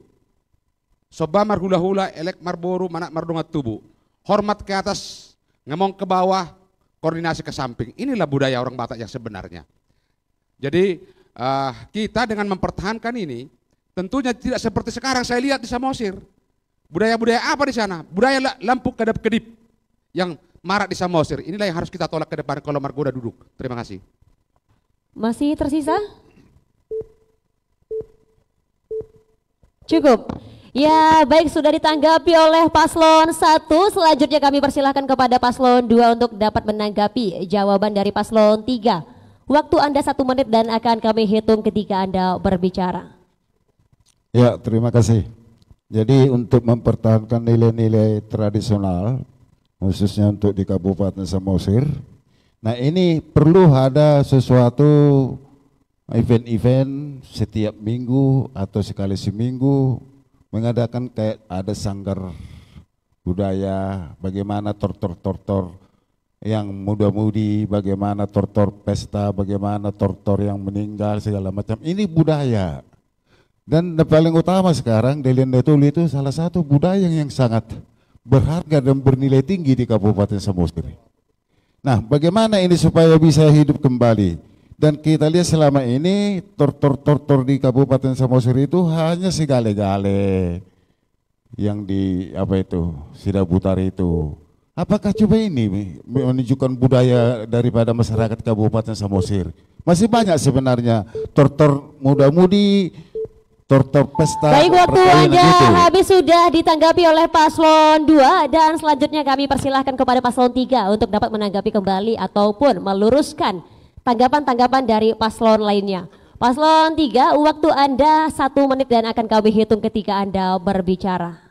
Soba marhula-hula, elek marboru, manak mardungat tubuh. Hormat ke atas, ngomong ke bawah, koordinasi ke samping. Inilah budaya orang Batak yang sebenarnya. Jadi kita dengan mempertahankan ini, tentunya tidak seperti sekarang saya lihat di Samosir. Budaya-budaya apa di sana? Budaya lampu kedap-kedip yang marak di Samosir. Inilah yang harus kita tolak ke depan kalau Margoda duduk. Terima kasih. Masih tersisa? Cukup. Ya, baik, sudah ditanggapi oleh paslon 1. Selanjutnya kami persilahkan kepada paslon 2 untuk dapat menanggapi jawaban dari paslon 3. Waktu Anda 1 menit dan akan kami hitung ketika Anda berbicara. Ya, terima kasih. Jadi untuk mempertahankan nilai-nilai tradisional, khususnya untuk di Kabupaten Samosir. Nah, ini perlu ada sesuatu event-event setiap minggu atau sekali seminggu mengadakan kayak ada sanggar budaya, bagaimana tortor-tortor yang muda-mudi, bagaimana tortor pesta, bagaimana tortor yang meninggal segala macam. Ini budaya. Dan paling utama sekarang Dalian Natolu itu salah satu budaya yang sangat berharga dan bernilai tinggi di Kabupaten Samosir. Nah, bagaimana ini supaya bisa hidup kembali? Dan kita lihat selama ini tortor-tortor di Kabupaten Samosir itu hanya si gale-gale yang di Sidabutar itu. Apakah coba ini menunjukkan budaya daripada masyarakat Kabupaten Samosir? Masih banyak sebenarnya tortor muda-mudi, tortor pesta. Baik, waktu Anda habis sudah ditanggapi oleh paslon 2 dan selanjutnya kami persilahkan kepada paslon 3 untuk dapat menanggapi kembali ataupun meluruskan tanggapan-tanggapan dari paslon lainnya. Paslon 3, waktu Anda 1 menit dan akan kami hitung ketika Anda berbicara.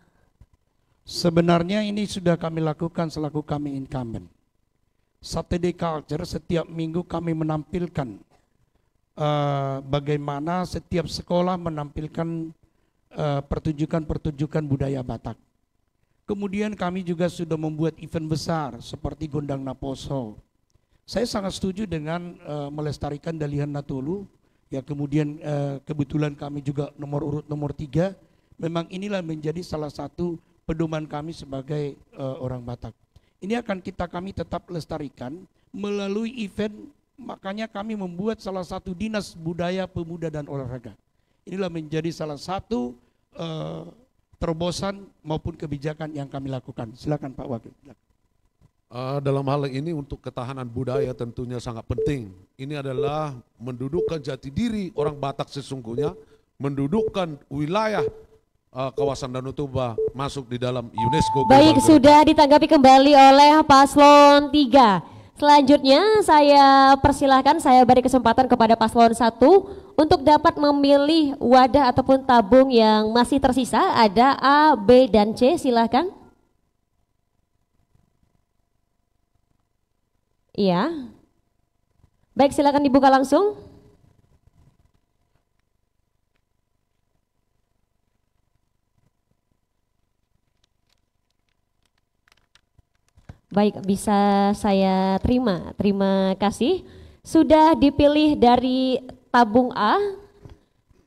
Sebenarnya ini sudah kami lakukan selaku kami incumbent. Saturday Culture setiap minggu kami menampilkan bagaimana setiap sekolah menampilkan pertunjukan-pertunjukan budaya Batak. Kemudian kami juga sudah membuat event besar seperti Gondang Naposo. Saya sangat setuju dengan melestarikan Dalian Natolu. Ya, kemudian kebetulan kami juga nomor urut nomor 3. Memang inilah menjadi salah satu pedoman kami sebagai orang Batak. Ini akan kami tetap lestarikan melalui event. Makanya kami membuat salah satu dinas budaya, pemuda dan olahraga. Inilah menjadi salah satu terobosan maupun kebijakan yang kami lakukan. Silakan Pak Wakil. Dalam hal ini untuk ketahanan budaya tentunya sangat penting. Ini adalah mendudukkan jati diri orang Batak sesungguhnya, mendudukkan wilayah kawasan Danau Toba masuk di dalam UNESCO. Baik, sudah ditanggapi kembali oleh paslon 3. Selanjutnya saya persilahkan, saya beri kesempatan kepada paslon 1 untuk dapat memilih wadah ataupun tabung yang masih tersisa. Ada A, B, dan C, silahkan. Iya. Baik, silakan dibuka langsung. Baik, bisa saya terima. Terima kasih. Sudah dipilih dari tabung A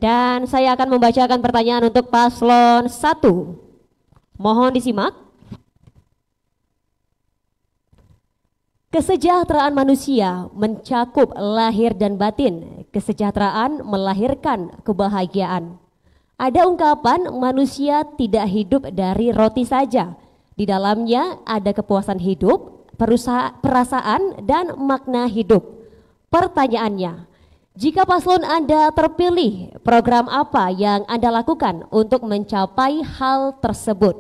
dan saya akan membacakan pertanyaan untuk paslon 1. Mohon disimak. Kesejahteraan manusia mencakup lahir dan batin. Kesejahteraan melahirkan kebahagiaan. Ada ungkapan manusia tidak hidup dari roti saja. Di dalamnya ada kepuasan hidup, perasaan, dan makna hidup. Pertanyaannya, jika paslon Anda terpilih, program apa yang Anda lakukan untuk mencapai hal tersebut?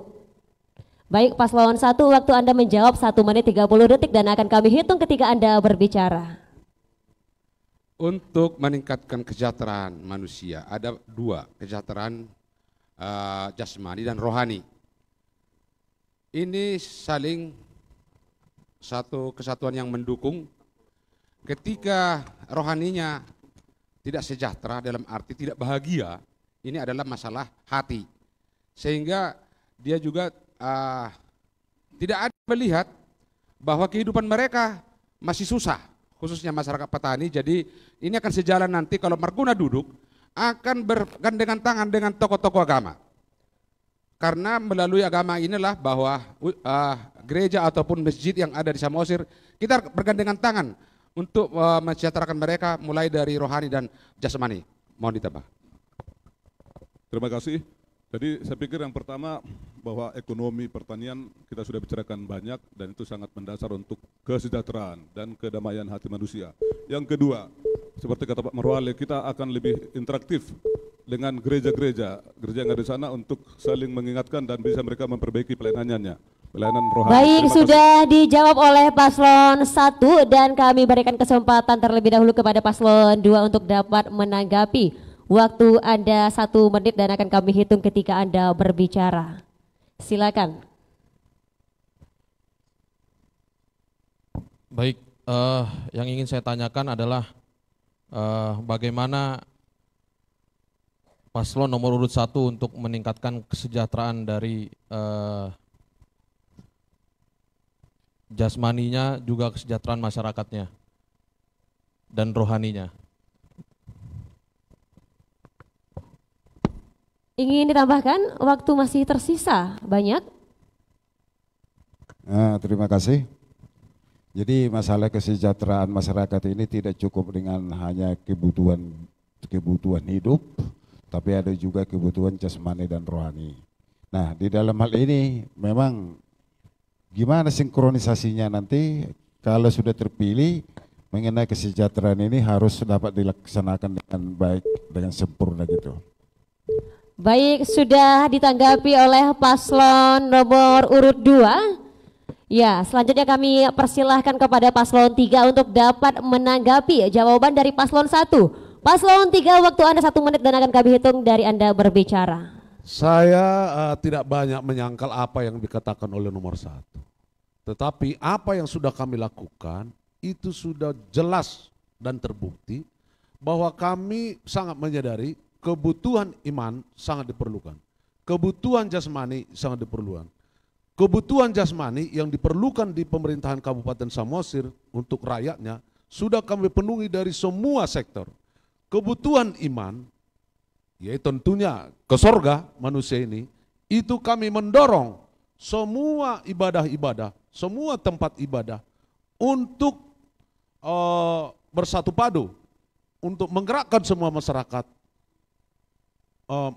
Baik, paslon 1, waktu Anda menjawab 1 menit 30 detik dan akan kami hitung ketika Anda berbicara. Untuk meningkatkan kesejahteraan manusia, ada 2, kesejahteraan jasmani dan rohani. Ini saling satu kesatuan yang mendukung. Ketika rohaninya tidak sejahtera dalam arti tidak bahagia, ini adalah masalah hati. Sehingga dia juga tidak ada melihat bahwa kehidupan mereka masih susah, khususnya masyarakat petani. Jadi ini akan sejalan nanti kalau Marguna duduk, akan bergandengan tangan dengan tokoh-tokoh agama. Karena melalui agama inilah bahwa gereja ataupun masjid yang ada di Samosir, kita bergandengan tangan untuk mensejahterakan mereka mulai dari rohani dan jasmani. Mohon ditambah. Terima kasih. Jadi saya pikir yang pertama bahwa ekonomi pertanian kita sudah bicarakan banyak dan itu sangat mendasar untuk kesejahteraan dan kedamaian hati manusia. Yang kedua, seperti kata Pak Marwale, kita akan lebih interaktif dengan gereja-gereja yang ada di sana untuk saling mengingatkan dan bisa mereka memperbaiki pelayanannya, pelayanan rohani. Baik, sudah dijawab oleh paslon 1 dan kami berikan kesempatan terlebih dahulu kepada paslon 2 untuk dapat menanggapi. Waktu Anda 1 menit dan akan kami hitung ketika Anda berbicara. Silakan. Baik, yang ingin saya tanyakan adalah bagaimana paslon nomor urut 1 untuk meningkatkan kesejahteraan dari jasmaninya juga kesejahteraan masyarakatnya dan rohaninya. Ingin ditambahkan, waktu masih tersisa banyak. Terima kasih. Jadi masalah kesejahteraan masyarakat ini tidak cukup dengan hanya kebutuhan hidup, tapi ada juga kebutuhan jasmani dan rohani. Nah, di dalam hal ini memang gimana sinkronisasinya nanti kalau sudah terpilih mengenai kesejahteraan ini harus dapat dilaksanakan dengan baik, dengan sempurna gitu. Baik, sudah ditanggapi oleh paslon nomor urut 2. Ya, selanjutnya kami persilahkan kepada paslon 3 untuk dapat menanggapi jawaban dari paslon 1. Paslon 3, waktu Anda 1 menit dan akan kami hitung dari Anda berbicara. Saya tidak banyak menyangkal apa yang dikatakan oleh nomor 1. Tetapi apa yang sudah kami lakukan itu sudah jelas dan terbukti bahwa kami sangat menyadari kebutuhan iman sangat diperlukan. Kebutuhan jasmani sangat diperlukan. Kebutuhan jasmani yang diperlukan di pemerintahan Kabupaten Samosir untuk rakyatnya sudah kami penuhi dari semua sektor. Kebutuhan iman, yaitu tentunya ke sorga manusia ini, itu kami mendorong semua ibadah-ibadah, semua tempat ibadah untuk bersatu padu, untuk menggerakkan semua masyarakat,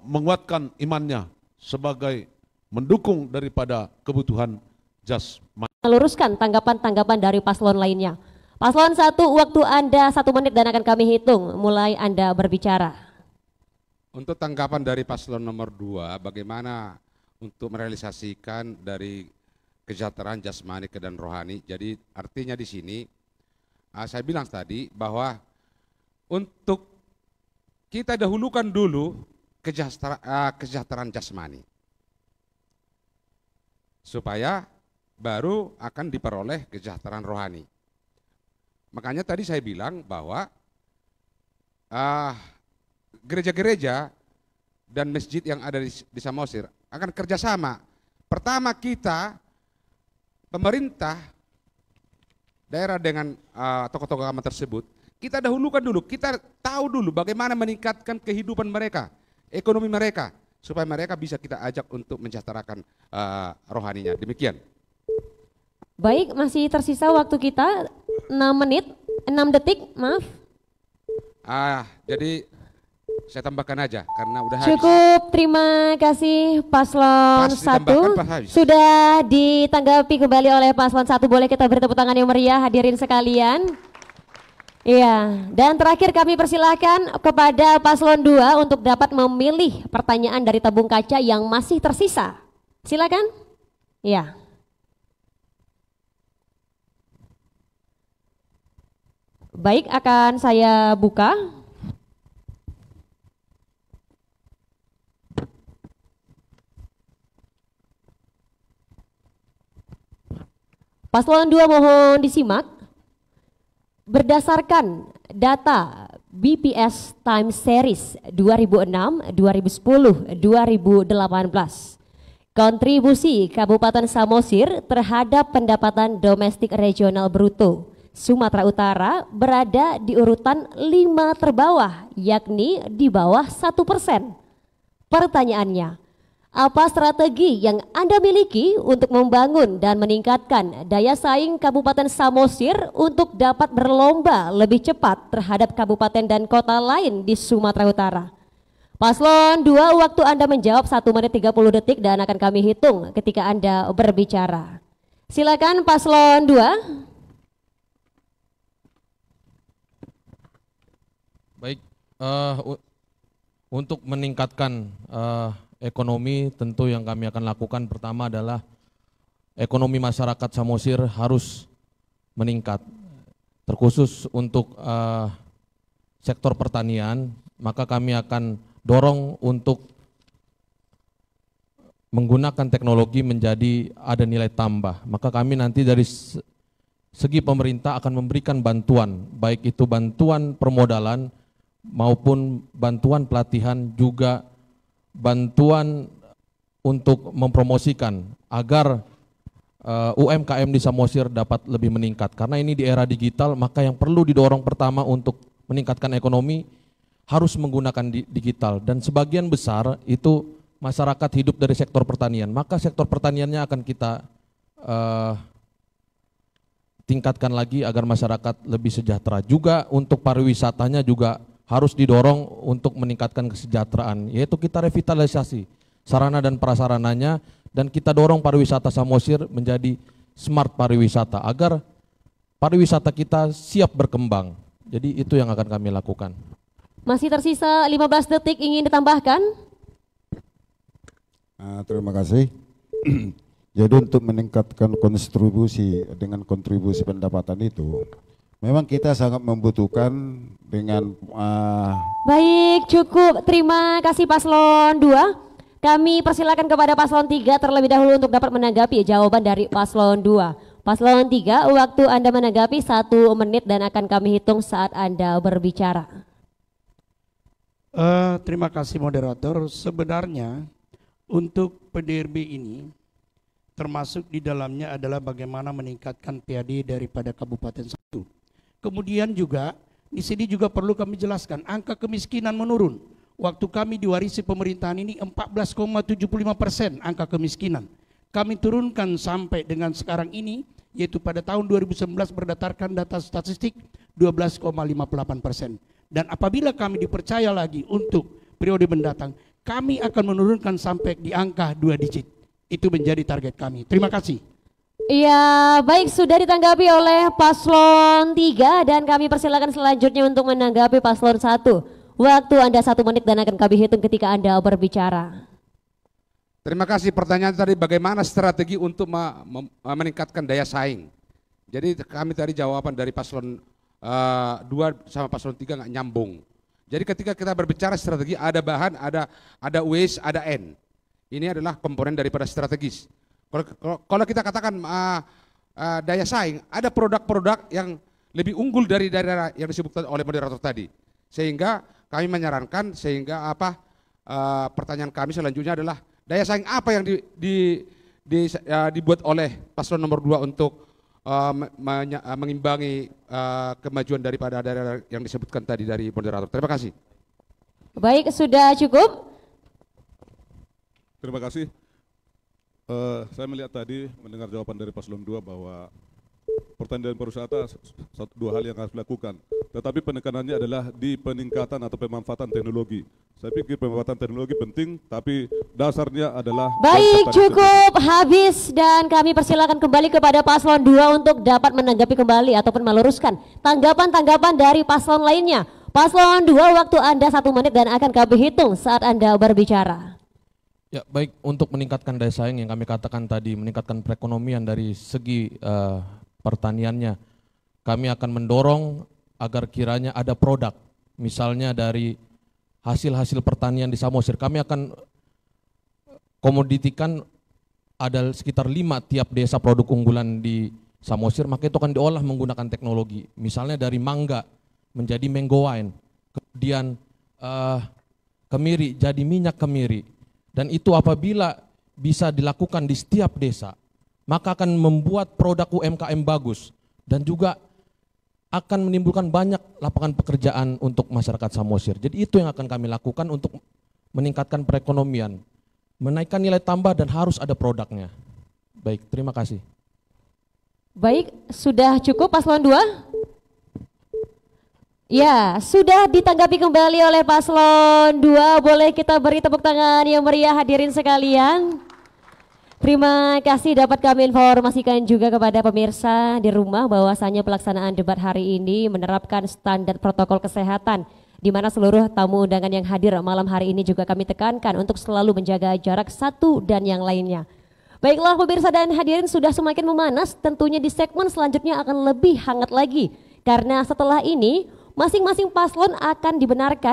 menguatkan imannya sebagai mendukung daripada kebutuhan jasmani. Meluruskan tanggapan-tanggapan dari paslon lainnya. Paslon 1, waktu Anda 1 menit dan akan kami hitung mulai Anda berbicara. Untuk tanggapan dari paslon nomor 2, bagaimana untuk merealisasikan dari kesejahteraan jasmani dan rohani. Jadi artinya di sini saya bilang tadi bahwa untuk kita dahulukan dulu kesejahteraan jasmani supaya baru akan diperoleh kesejahteraan rohani. Makanya tadi saya bilang bahwa gereja-gereja dan masjid yang ada di Samosir akan kerjasama. Pertama kita, pemerintah daerah dengan tokoh-tokoh agama tersebut, kita dahulukan dulu, kita tahu dulu bagaimana meningkatkan kehidupan mereka, ekonomi mereka, supaya mereka bisa kita ajak untuk mensejahterakan rohaninya. Demikian. Baik, masih tersisa waktu kita 6 menit, 6 detik, maaf. Jadi saya tambahkan aja karena udah habis. Cukup, terima kasih Paslon 1. Sudah ditanggapi kembali oleh Paslon 1. Boleh kita beri tepuk tangan yang meriah hadirin sekalian. Iya, dan terakhir kami persilakan kepada Paslon 2 untuk dapat memilih pertanyaan dari tabung kaca yang masih tersisa. Silakan. Iya. Baik, akan saya buka. Paslon 2 mohon disimak. Berdasarkan data BPS Time Series 2006, 2010, 2018, kontribusi Kabupaten Samosir terhadap pendapatan domestik regional bruto Sumatera Utara berada di urutan 5 terbawah, yakni di bawah 1%. Pertanyaannya, apa strategi yang Anda miliki untuk membangun dan meningkatkan daya saing Kabupaten Samosir untuk dapat berlomba lebih cepat terhadap kabupaten dan kota lain di Sumatera Utara? Paslon 2, waktu Anda menjawab 1 menit 30 detik dan akan kami hitung ketika Anda berbicara. Silakan Paslon 2. Baik, untuk meningkatkan ekonomi tentu yang kami akan lakukan pertama adalah ekonomi masyarakat Samosir harus meningkat. Terkhusus untuk sektor pertanian, maka kami akan dorong untuk menggunakan teknologi menjadi ada nilai tambah. Maka kami nanti dari segi pemerintah akan memberikan bantuan, baik itu bantuan permodalan maupun bantuan pelatihan, juga bantuan untuk mempromosikan agar UMKM di Samosir dapat lebih meningkat. Karena ini di era digital, maka yang perlu didorong pertama untuk meningkatkan ekonomi harus menggunakan digital, dan sebagian besar itu masyarakat hidup dari sektor pertanian, maka sektor pertaniannya akan kita tingkatkan lagi agar masyarakat lebih sejahtera. Juga untuk pariwisatanya juga harus didorong untuk meningkatkan kesejahteraan, yaitu kita revitalisasi sarana dan prasarananya, dan kita dorong pariwisata Samosir menjadi smart pariwisata agar pariwisata kita siap berkembang. Jadi itu yang akan kami lakukan. Masih tersisa 15 detik, ingin ditambahkan? Terima kasih. Jadi untuk meningkatkan kontribusi dengan kontribusi pendapatan itu, memang kita sangat membutuhkan dengan Baik, cukup. Terima kasih Paslon 2. Kami persilakan kepada Paslon 3 terlebih dahulu untuk dapat menanggapi jawaban dari Paslon 2. Paslon 3, waktu Anda menanggapi 1 menit dan akan kami hitung saat Anda berbicara. Terima kasih moderator. Sebenarnya untuk PDRB ini termasuk di dalamnya adalah bagaimana meningkatkan PAD daripada Kabupaten 1. Kemudian juga di sini juga perlu kami jelaskan angka kemiskinan menurun. Waktu kami diwarisi pemerintahan ini 14,75% angka kemiskinan. Kami turunkan sampai dengan sekarang ini, yaitu pada tahun 2019 berdasarkan data statistik 12,58%. Dan apabila kami dipercaya lagi untuk periode mendatang, kami akan menurunkan sampai di angka 2 digit. Itu menjadi target kami. Terima kasih. Iya, baik, sudah ditanggapi oleh Paslon 3 dan kami persilakan selanjutnya untuk menanggapi Paslon 1. Waktu Anda 1 menit dan akan kami hitung ketika Anda berbicara. Terima kasih. Pertanyaan tadi bagaimana strategi untuk meningkatkan daya saing. Jadi kami tadi jawaban dari Paslon 2 sama Paslon 3 nggak nyambung. Jadi ketika kita berbicara strategi ada bahan, ada waste, ada N. Ini adalah komponen daripada strategis. Kalau kita katakan daya saing, ada produk-produk yang lebih unggul dari daerah yang disebutkan oleh moderator tadi. Sehingga kami menyarankan, pertanyaan kami selanjutnya adalah daya saing apa yang dibuat oleh Paslon nomor 2 untuk mengimbangi kemajuan daripada daerah yang disebutkan tadi dari moderator. Terima kasih. Baik, sudah cukup. Terima kasih. Saya melihat tadi mendengar jawaban dari Paslon 2 bahwa pertanian dan pariwisata dua hal yang harus dilakukan. Tetapi penekanannya adalah di peningkatan atau pemanfaatan teknologi. Saya pikir pemanfaatan teknologi penting, tapi dasarnya adalah... Baik, cukup habis dan kami persilakan kembali kepada Paslon 2 untuk dapat menanggapi kembali ataupun meluruskan tanggapan-tanggapan dari paslon lainnya. Paslon 2, waktu Anda 1 menit dan akan kami hitung saat Anda berbicara. Ya, baik, untuk meningkatkan daya saing yang kami katakan tadi, meningkatkan perekonomian dari segi pertaniannya, kami akan mendorong agar kiranya ada produk, misalnya dari hasil-hasil pertanian di Samosir. Kami akan komoditikan ada sekitar 5 tiap desa produk unggulan di Samosir, maka itu akan diolah menggunakan teknologi. Misalnya dari mangga menjadi mango wine, kemudian kemiri jadi minyak kemiri. Dan itu apabila bisa dilakukan di setiap desa, maka akan membuat produk UMKM bagus dan juga akan menimbulkan banyak lapangan pekerjaan untuk masyarakat Samosir. Jadi itu yang akan kami lakukan untuk meningkatkan perekonomian, menaikkan nilai tambah dan harus ada produknya. Baik, terima kasih. Baik, sudah cukup Paslon 2? Ya, sudah ditanggapi kembali oleh Paslon 2. Boleh kita beri tepuk tangan yang meriah hadirin sekalian. Terima kasih, dapat kami informasikan juga kepada pemirsa di rumah bahwasanya pelaksanaan debat hari ini menerapkan standar protokol kesehatan, di mana seluruh tamu undangan yang hadir malam hari ini juga kami tekankan untuk selalu menjaga jarak satu dan yang lainnya. Baiklah pemirsa dan hadirin, sudah semakin memanas, tentunya di segmen selanjutnya akan lebih hangat lagi, karena setelah ini masing-masing paslon akan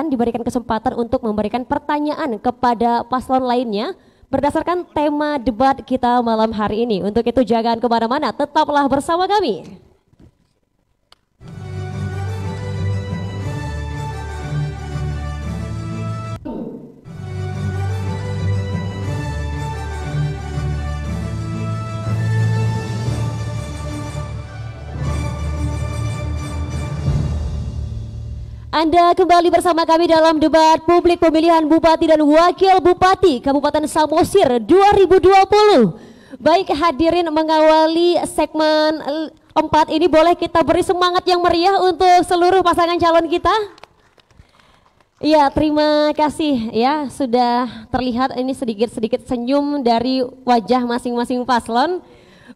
diberikan kesempatan untuk memberikan pertanyaan kepada paslon lainnya berdasarkan tema debat kita malam hari ini. Untuk itu jangan kemana-mana, tetaplah bersama kami. Anda kembali bersama kami dalam debat publik pemilihan Bupati dan Wakil Bupati Kabupaten Samosir 2020. Baik, hadirin, mengawali segmen 4 ini boleh kita beri semangat yang meriah untuk seluruh pasangan calon kita. Iya, terima kasih ya, sudah terlihat ini sedikit-sedikit senyum dari wajah masing-masing paslon.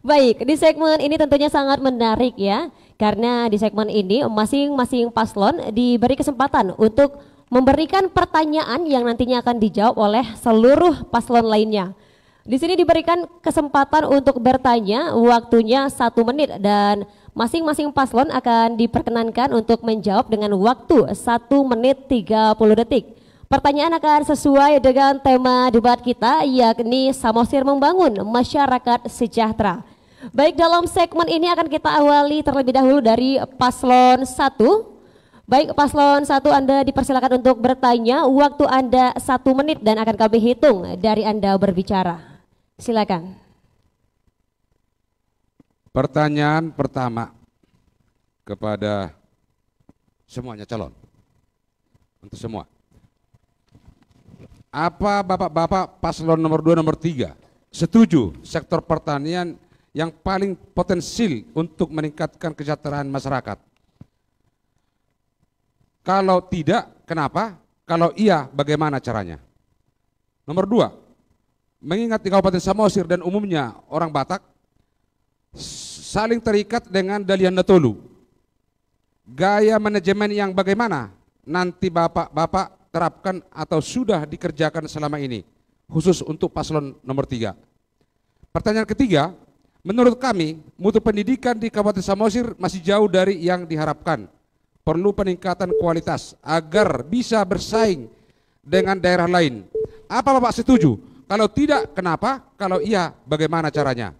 Baik, di segmen ini tentunya sangat menarik ya, karena di segmen ini masing-masing paslon diberi kesempatan untuk memberikan pertanyaan yang nantinya akan dijawab oleh seluruh paslon lainnya. Di sini diberikan kesempatan untuk bertanya, waktunya 1 menit dan masing-masing paslon akan diperkenankan untuk menjawab dengan waktu 1 menit 30 detik. Pertanyaan akan sesuai dengan tema debat kita, yakni Samosir Membangun Masyarakat Sejahtera. Baik, dalam segmen ini akan kita awali terlebih dahulu dari paslon 1. Baik, paslon 1, Anda dipersilakan untuk bertanya, waktu Anda 1 menit dan akan kami hitung dari Anda berbicara. Silakan. Pertanyaan pertama kepada semuanya calon, untuk semua. Apa bapak-bapak paslon nomor 2, nomor 3 setuju sektor pertanian yang paling potensial untuk meningkatkan kesejahteraan masyarakat? Kalau tidak, kenapa? Kalau iya, bagaimana caranya? Nomor 2, mengingat di Kabupaten Samosir dan umumnya orang Batak saling terikat dengan Dalian Natolu, gaya manajemen yang bagaimana nanti bapak-bapak terapkan atau sudah dikerjakan selama ini, khusus untuk paslon nomor 3. Pertanyaan ketiga, menurut kami, mutu pendidikan di Kabupaten Samosir masih jauh dari yang diharapkan. Perlu peningkatan kualitas agar bisa bersaing dengan daerah lain. Apa Bapak setuju? Kalau tidak, kenapa? Kalau iya, bagaimana caranya?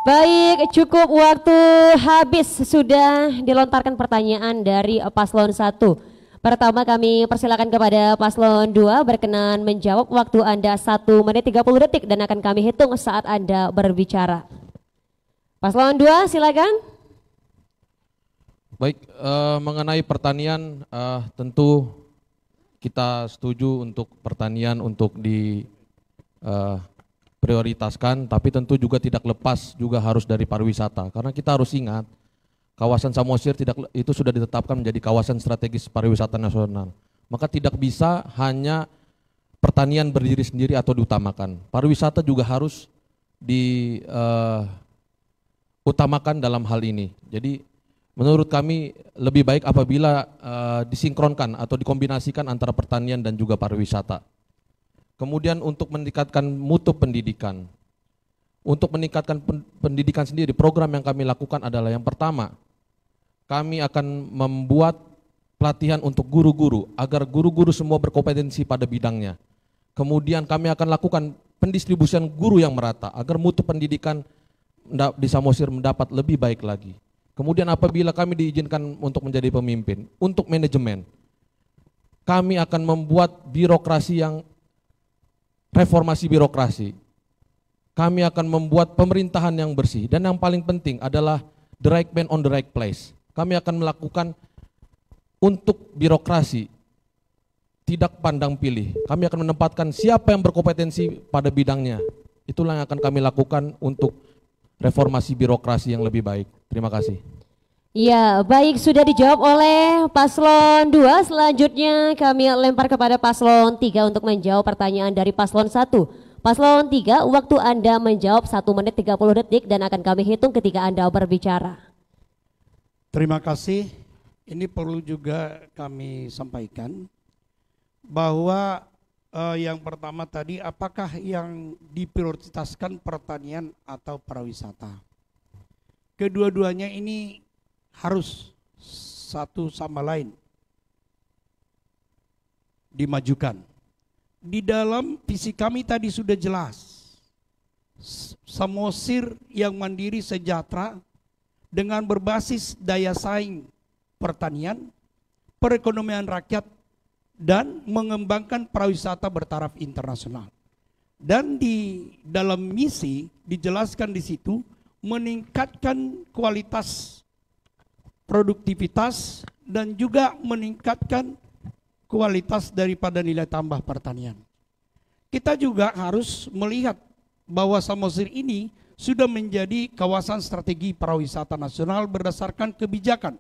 Baik, cukup, waktu habis. Sudah dilontarkan pertanyaan dari paslon 1. Pertama kami persilakan kepada paslon 2 berkenan menjawab, waktu Anda 1 menit 30 detik dan akan kami hitung saat Anda berbicara. Paslon 2 silakan. Baik, mengenai pertanian tentu kita setuju untuk pertanian untuk prioritaskan, tapi tentu juga tidak lepas juga harus dari pariwisata. Karena kita harus ingat, kawasan Samosir itu sudah ditetapkan menjadi kawasan strategis pariwisata nasional. Maka tidak bisa hanya pertanian berdiri sendiri atau diutamakan. Pariwisata juga harus diutamakan dalam hal ini. Jadi menurut kami lebih baik apabila disinkronkan atau dikombinasikan antara pertanian dan juga pariwisata. Kemudian untuk meningkatkan mutu pendidikan. Untuk meningkatkan pendidikan sendiri, program yang kami lakukan adalah yang pertama, kami akan membuat pelatihan untuk guru-guru agar guru-guru semua berkompetensi pada bidangnya. Kemudian kami akan lakukan pendistribusian guru yang merata agar mutu pendidikan di Samosir mendapat lebih baik lagi. Kemudian apabila kami diizinkan untuk menjadi pemimpin, untuk manajemen, kami akan membuat birokrasi yang reformasi birokrasi. Kami akan membuat pemerintahan yang bersih, dan yang paling penting adalah the right man on the right place. Kami akan melakukan untuk birokrasi tidak pandang pilih. Kami akan menempatkan siapa yang berkompetensi pada bidangnya. Itulah yang akan kami lakukan untuk reformasi birokrasi yang lebih baik. Terima kasih. Ya, baik, sudah dijawab oleh Paslon 2. Selanjutnya kami lempar kepada Paslon 3 untuk menjawab pertanyaan dari Paslon 1. Paslon 3, waktu Anda menjawab 1 menit 30 detik dan akan kami hitung ketika Anda berbicara. Terima kasih. Ini perlu juga kami sampaikan bahwa yang pertama tadi, apakah yang diprioritaskan pertanian atau pariwisata? Kedua-duanya ini harus satu sama lain dimajukan. Di dalam visi kami tadi sudah jelas, Samosir yang mandiri sejahtera dengan berbasis daya saing pertanian, perekonomian rakyat, dan mengembangkan pariwisata bertaraf internasional. Dan di dalam misi dijelaskan di situ meningkatkan kualitas produktivitas dan juga meningkatkan kualitas daripada nilai tambah pertanian. Kita juga harus melihat bahwa Samosir ini sudah menjadi kawasan strategi pariwisata nasional berdasarkan kebijakan.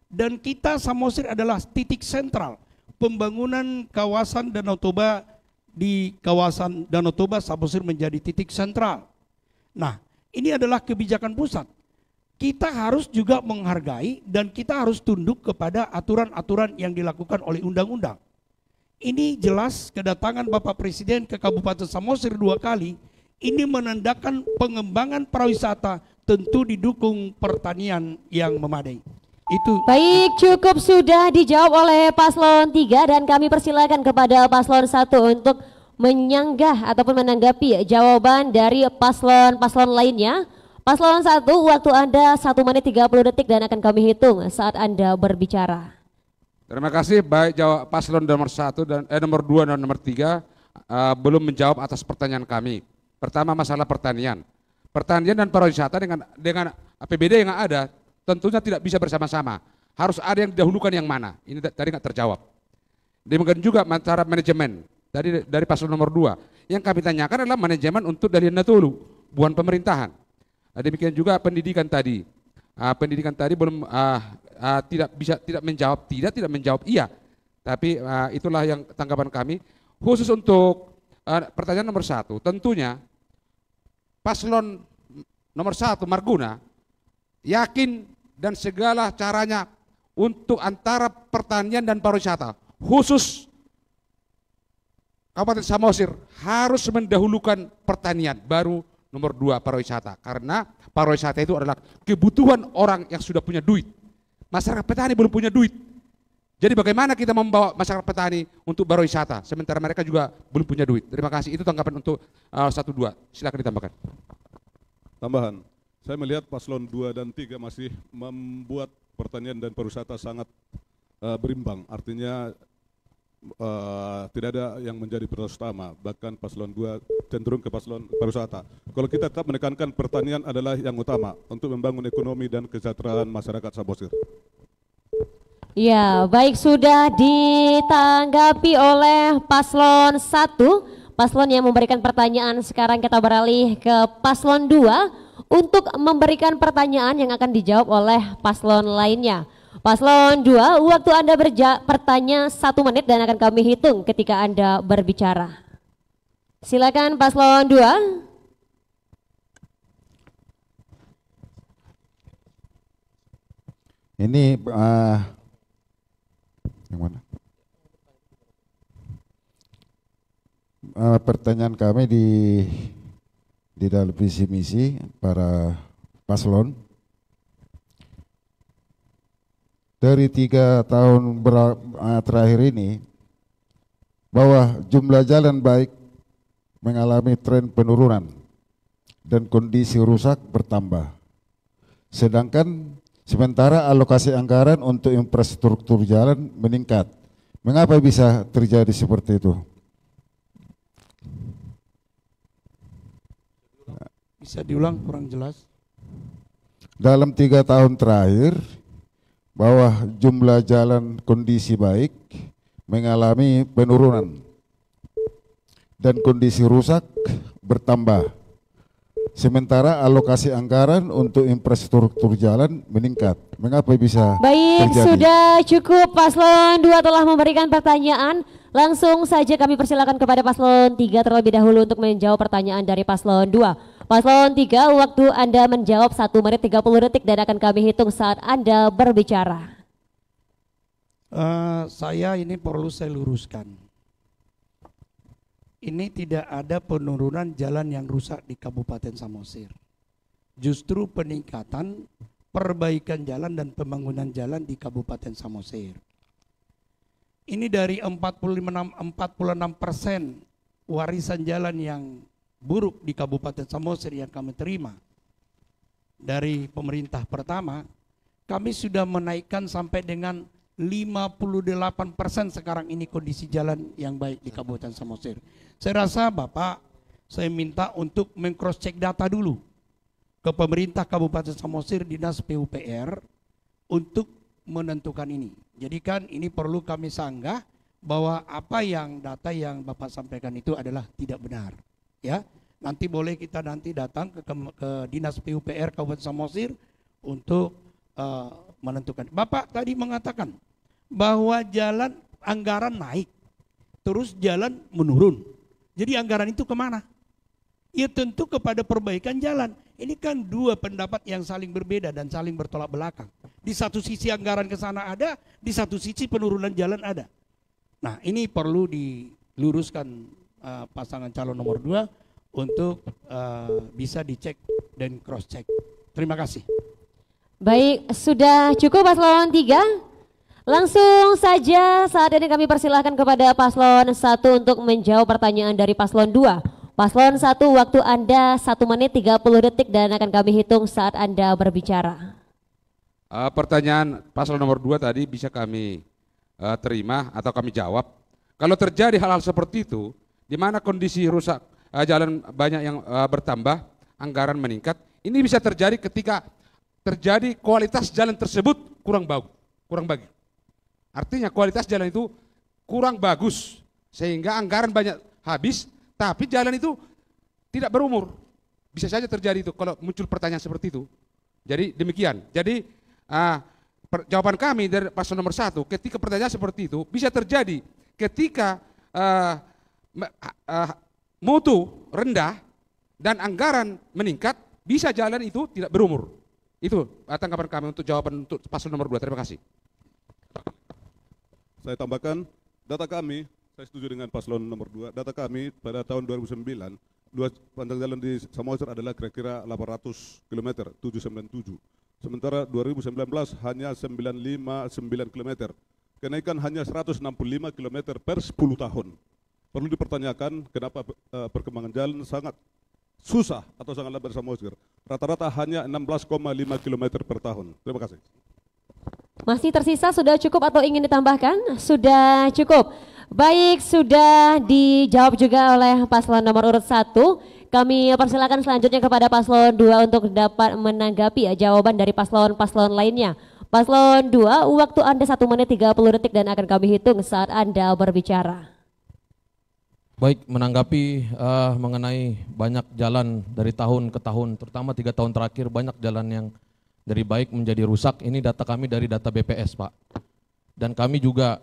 Dan kita Samosir adalah titik sentral pembangunan kawasan Danau Toba. Di kawasan Danau Toba, Samosir menjadi titik sentral. Nah, ini adalah kebijakan pusat. Kita harus juga menghargai dan kita harus tunduk kepada aturan-aturan yang dilakukan oleh undang-undang. Ini jelas kedatangan Bapak Presiden ke Kabupaten Samosir 2 kali, ini menandakan pengembangan pariwisata tentu didukung pertanian yang memadai. Itu. Baik, cukup sudah dijawab oleh Paslon 3 dan kami persilakan kepada Paslon 1 untuk menyanggah ataupun menanggapi jawaban dari paslon lainnya. Paslon 1, waktu Anda 1 menit 30 detik dan akan kami hitung saat Anda berbicara. Terima kasih. Baik, jawab paslon nomor 1 dan nomor 2 dan nomor 3 belum menjawab atas pertanyaan kami. Pertama, masalah pertanian. Pertanian dan pariwisata dengan APBD yang ada tentunya tidak bisa bersama-sama. Harus ada yang didahulukan yang mana. Ini tadi nggak terjawab. Demikian juga antara manajemen dari paslon nomor 2. Yang kami tanyakan adalah manajemen untuk dari Natulu, bukan pemerintahan. Demikian juga pendidikan tadi. Pendidikan tadi belum tidak menjawab iya. Tapi itulah yang tanggapan kami. Khusus untuk pertanyaan nomor 1, tentunya paslon nomor 1 Marguna yakin dan segala caranya untuk antara pertanian dan pariwisata, khusus Kabupaten Samosir harus mendahulukan pertanian, baru nomor 2 pariwisata, karena pariwisata itu adalah kebutuhan orang yang sudah punya duit. Masyarakat petani belum punya duit. Jadi bagaimana kita membawa masyarakat petani untuk pariwisata sementara mereka juga belum punya duit. Terima kasih. Itu tanggapan untuk 1-2. Silakan ditambahkan. Tambahan, saya melihat paslon 2 dan 3 masih membuat pertanian dan pariwisata sangat berimbang. Artinya tidak ada yang menjadi prioritas utama, bahkan paslon 2 cenderung ke paslon pariwisata. Kalau kita tetap menekankan pertanian adalah yang utama untuk membangun ekonomi dan kesejahteraan masyarakat Samosir. Ya, baik, sudah ditanggapi oleh paslon 1. Paslon yang memberikan pertanyaan, sekarang kita beralih ke paslon 2 untuk memberikan pertanyaan yang akan dijawab oleh paslon lainnya. Paslon 2, waktu Anda bertanya 1 menit dan akan kami hitung ketika Anda berbicara. Silakan paslon 2. Ini yang mana? Pertanyaan kami di dalam visi misi para paslon dari 3 tahun terakhir ini, bahwa jumlah jalan baik mengalami tren penurunan dan kondisi rusak bertambah, sedangkan sementara alokasi anggaran untuk infrastruktur jalan meningkat. Mengapa bisa terjadi seperti itu? Bisa diulang, kurang jelas. Dalam 3 tahun terakhir, bahwa jumlah jalan kondisi baik mengalami penurunan dan kondisi rusak bertambah. Sementara alokasi anggaran untuk infrastruktur jalan meningkat. Mengapa bisa Baik, terjadi? sudah cukup. Paslon 2 telah memberikan pertanyaan. Langsung saja kami persilakan kepada paslon 3 terlebih dahulu untuk menjawab pertanyaan dari paslon 2. Paslon 3, waktu Anda menjawab 1 menit 30 detik dan akan kami hitung saat Anda berbicara. Saya ini perlu saya luruskan. Ini tidak ada penurunan jalan yang rusak di Kabupaten Samosir. Justru peningkatan perbaikan jalan dan pembangunan jalan di Kabupaten Samosir. Ini dari 46% warisan jalan yang buruk di Kabupaten Samosir yang kami terima dari pemerintah pertama, kami sudah menaikkan sampai dengan 58% sekarang ini kondisi jalan yang baik di Kabupaten Samosir. Saya rasa Bapak, saya minta untuk meng-cross check data dulu ke pemerintah Kabupaten Samosir, Dinas PUPR untuk menentukan ini. Jadi kan ini perlu kami sanggah bahwa apa yang data yang Bapak sampaikan itu adalah tidak benar. Ya, nanti boleh kita nanti datang ke Dinas PUPR Kabupaten Samosir untuk menentukan. Bapak tadi mengatakan bahwa jalan anggaran naik, terus jalan menurun. Jadi anggaran itu kemana? Ya tentu kepada perbaikan jalan. Ini kan 2 pendapat yang saling berbeda dan saling bertolak belakang. Di satu sisi anggaran ke sana ada, di satu sisi penurunan jalan ada. Nah ini perlu diluruskan pasangan calon nomor 2 untuk bisa dicek dan cross check. Terima kasih. Baik, sudah cukup paslon 3. Langsung saja saat ini kami persilahkan kepada paslon 1 untuk menjawab pertanyaan dari paslon 2. Paslon 1, waktu Anda 1 menit 30 detik dan akan kami hitung saat Anda berbicara. Pertanyaan paslon nomor 2 tadi bisa kami terima atau kami jawab. Kalau terjadi hal-hal seperti itu, di mana kondisi rusak, jalan banyak yang bertambah, anggaran meningkat, ini bisa terjadi ketika terjadi kualitas jalan tersebut kurang bagus. Artinya kualitas jalan itu kurang bagus sehingga anggaran banyak habis, tapi jalan itu tidak berumur. Bisa saja terjadi itu kalau muncul pertanyaan seperti itu. Jadi demikian. Jadi jawaban kami dari paslon nomor 1, ketika pertanyaan seperti itu bisa terjadi ketika mutu rendah dan anggaran meningkat, bisa jalan itu tidak berumur. Itu tanggapan kami untuk jawaban untuk paslon nomor 2. Terima kasih. Saya tambahkan, data kami, saya setuju dengan paslon nomor 2, data kami pada tahun 2009, luas panjang jalan di Samosir adalah kira-kira 800 km, 797. Sementara 2019 hanya 959 km, kenaikan hanya 165 km per 10 tahun. Perlu dipertanyakan kenapa perkembangan jalan sangat susah atau sangat lambat di Samosir. Rata-rata hanya 16,5 km per tahun. Terima kasih. Masih tersisa, sudah cukup atau ingin ditambahkan? Sudah cukup. Baik, sudah dijawab juga oleh paslon nomor urut 1. Kami persilakan selanjutnya kepada paslon 2 untuk dapat menanggapi jawaban dari paslon-paslon lainnya. Paslon 2, waktu Anda 1 menit 30 detik dan akan kami hitung saat Anda berbicara. Baik, menanggapi mengenai banyak jalan dari tahun ke tahun, terutama 3 tahun terakhir banyak jalan yang dari baik menjadi rusak. Ini data kami dari data BPS, Pak. Dan kami juga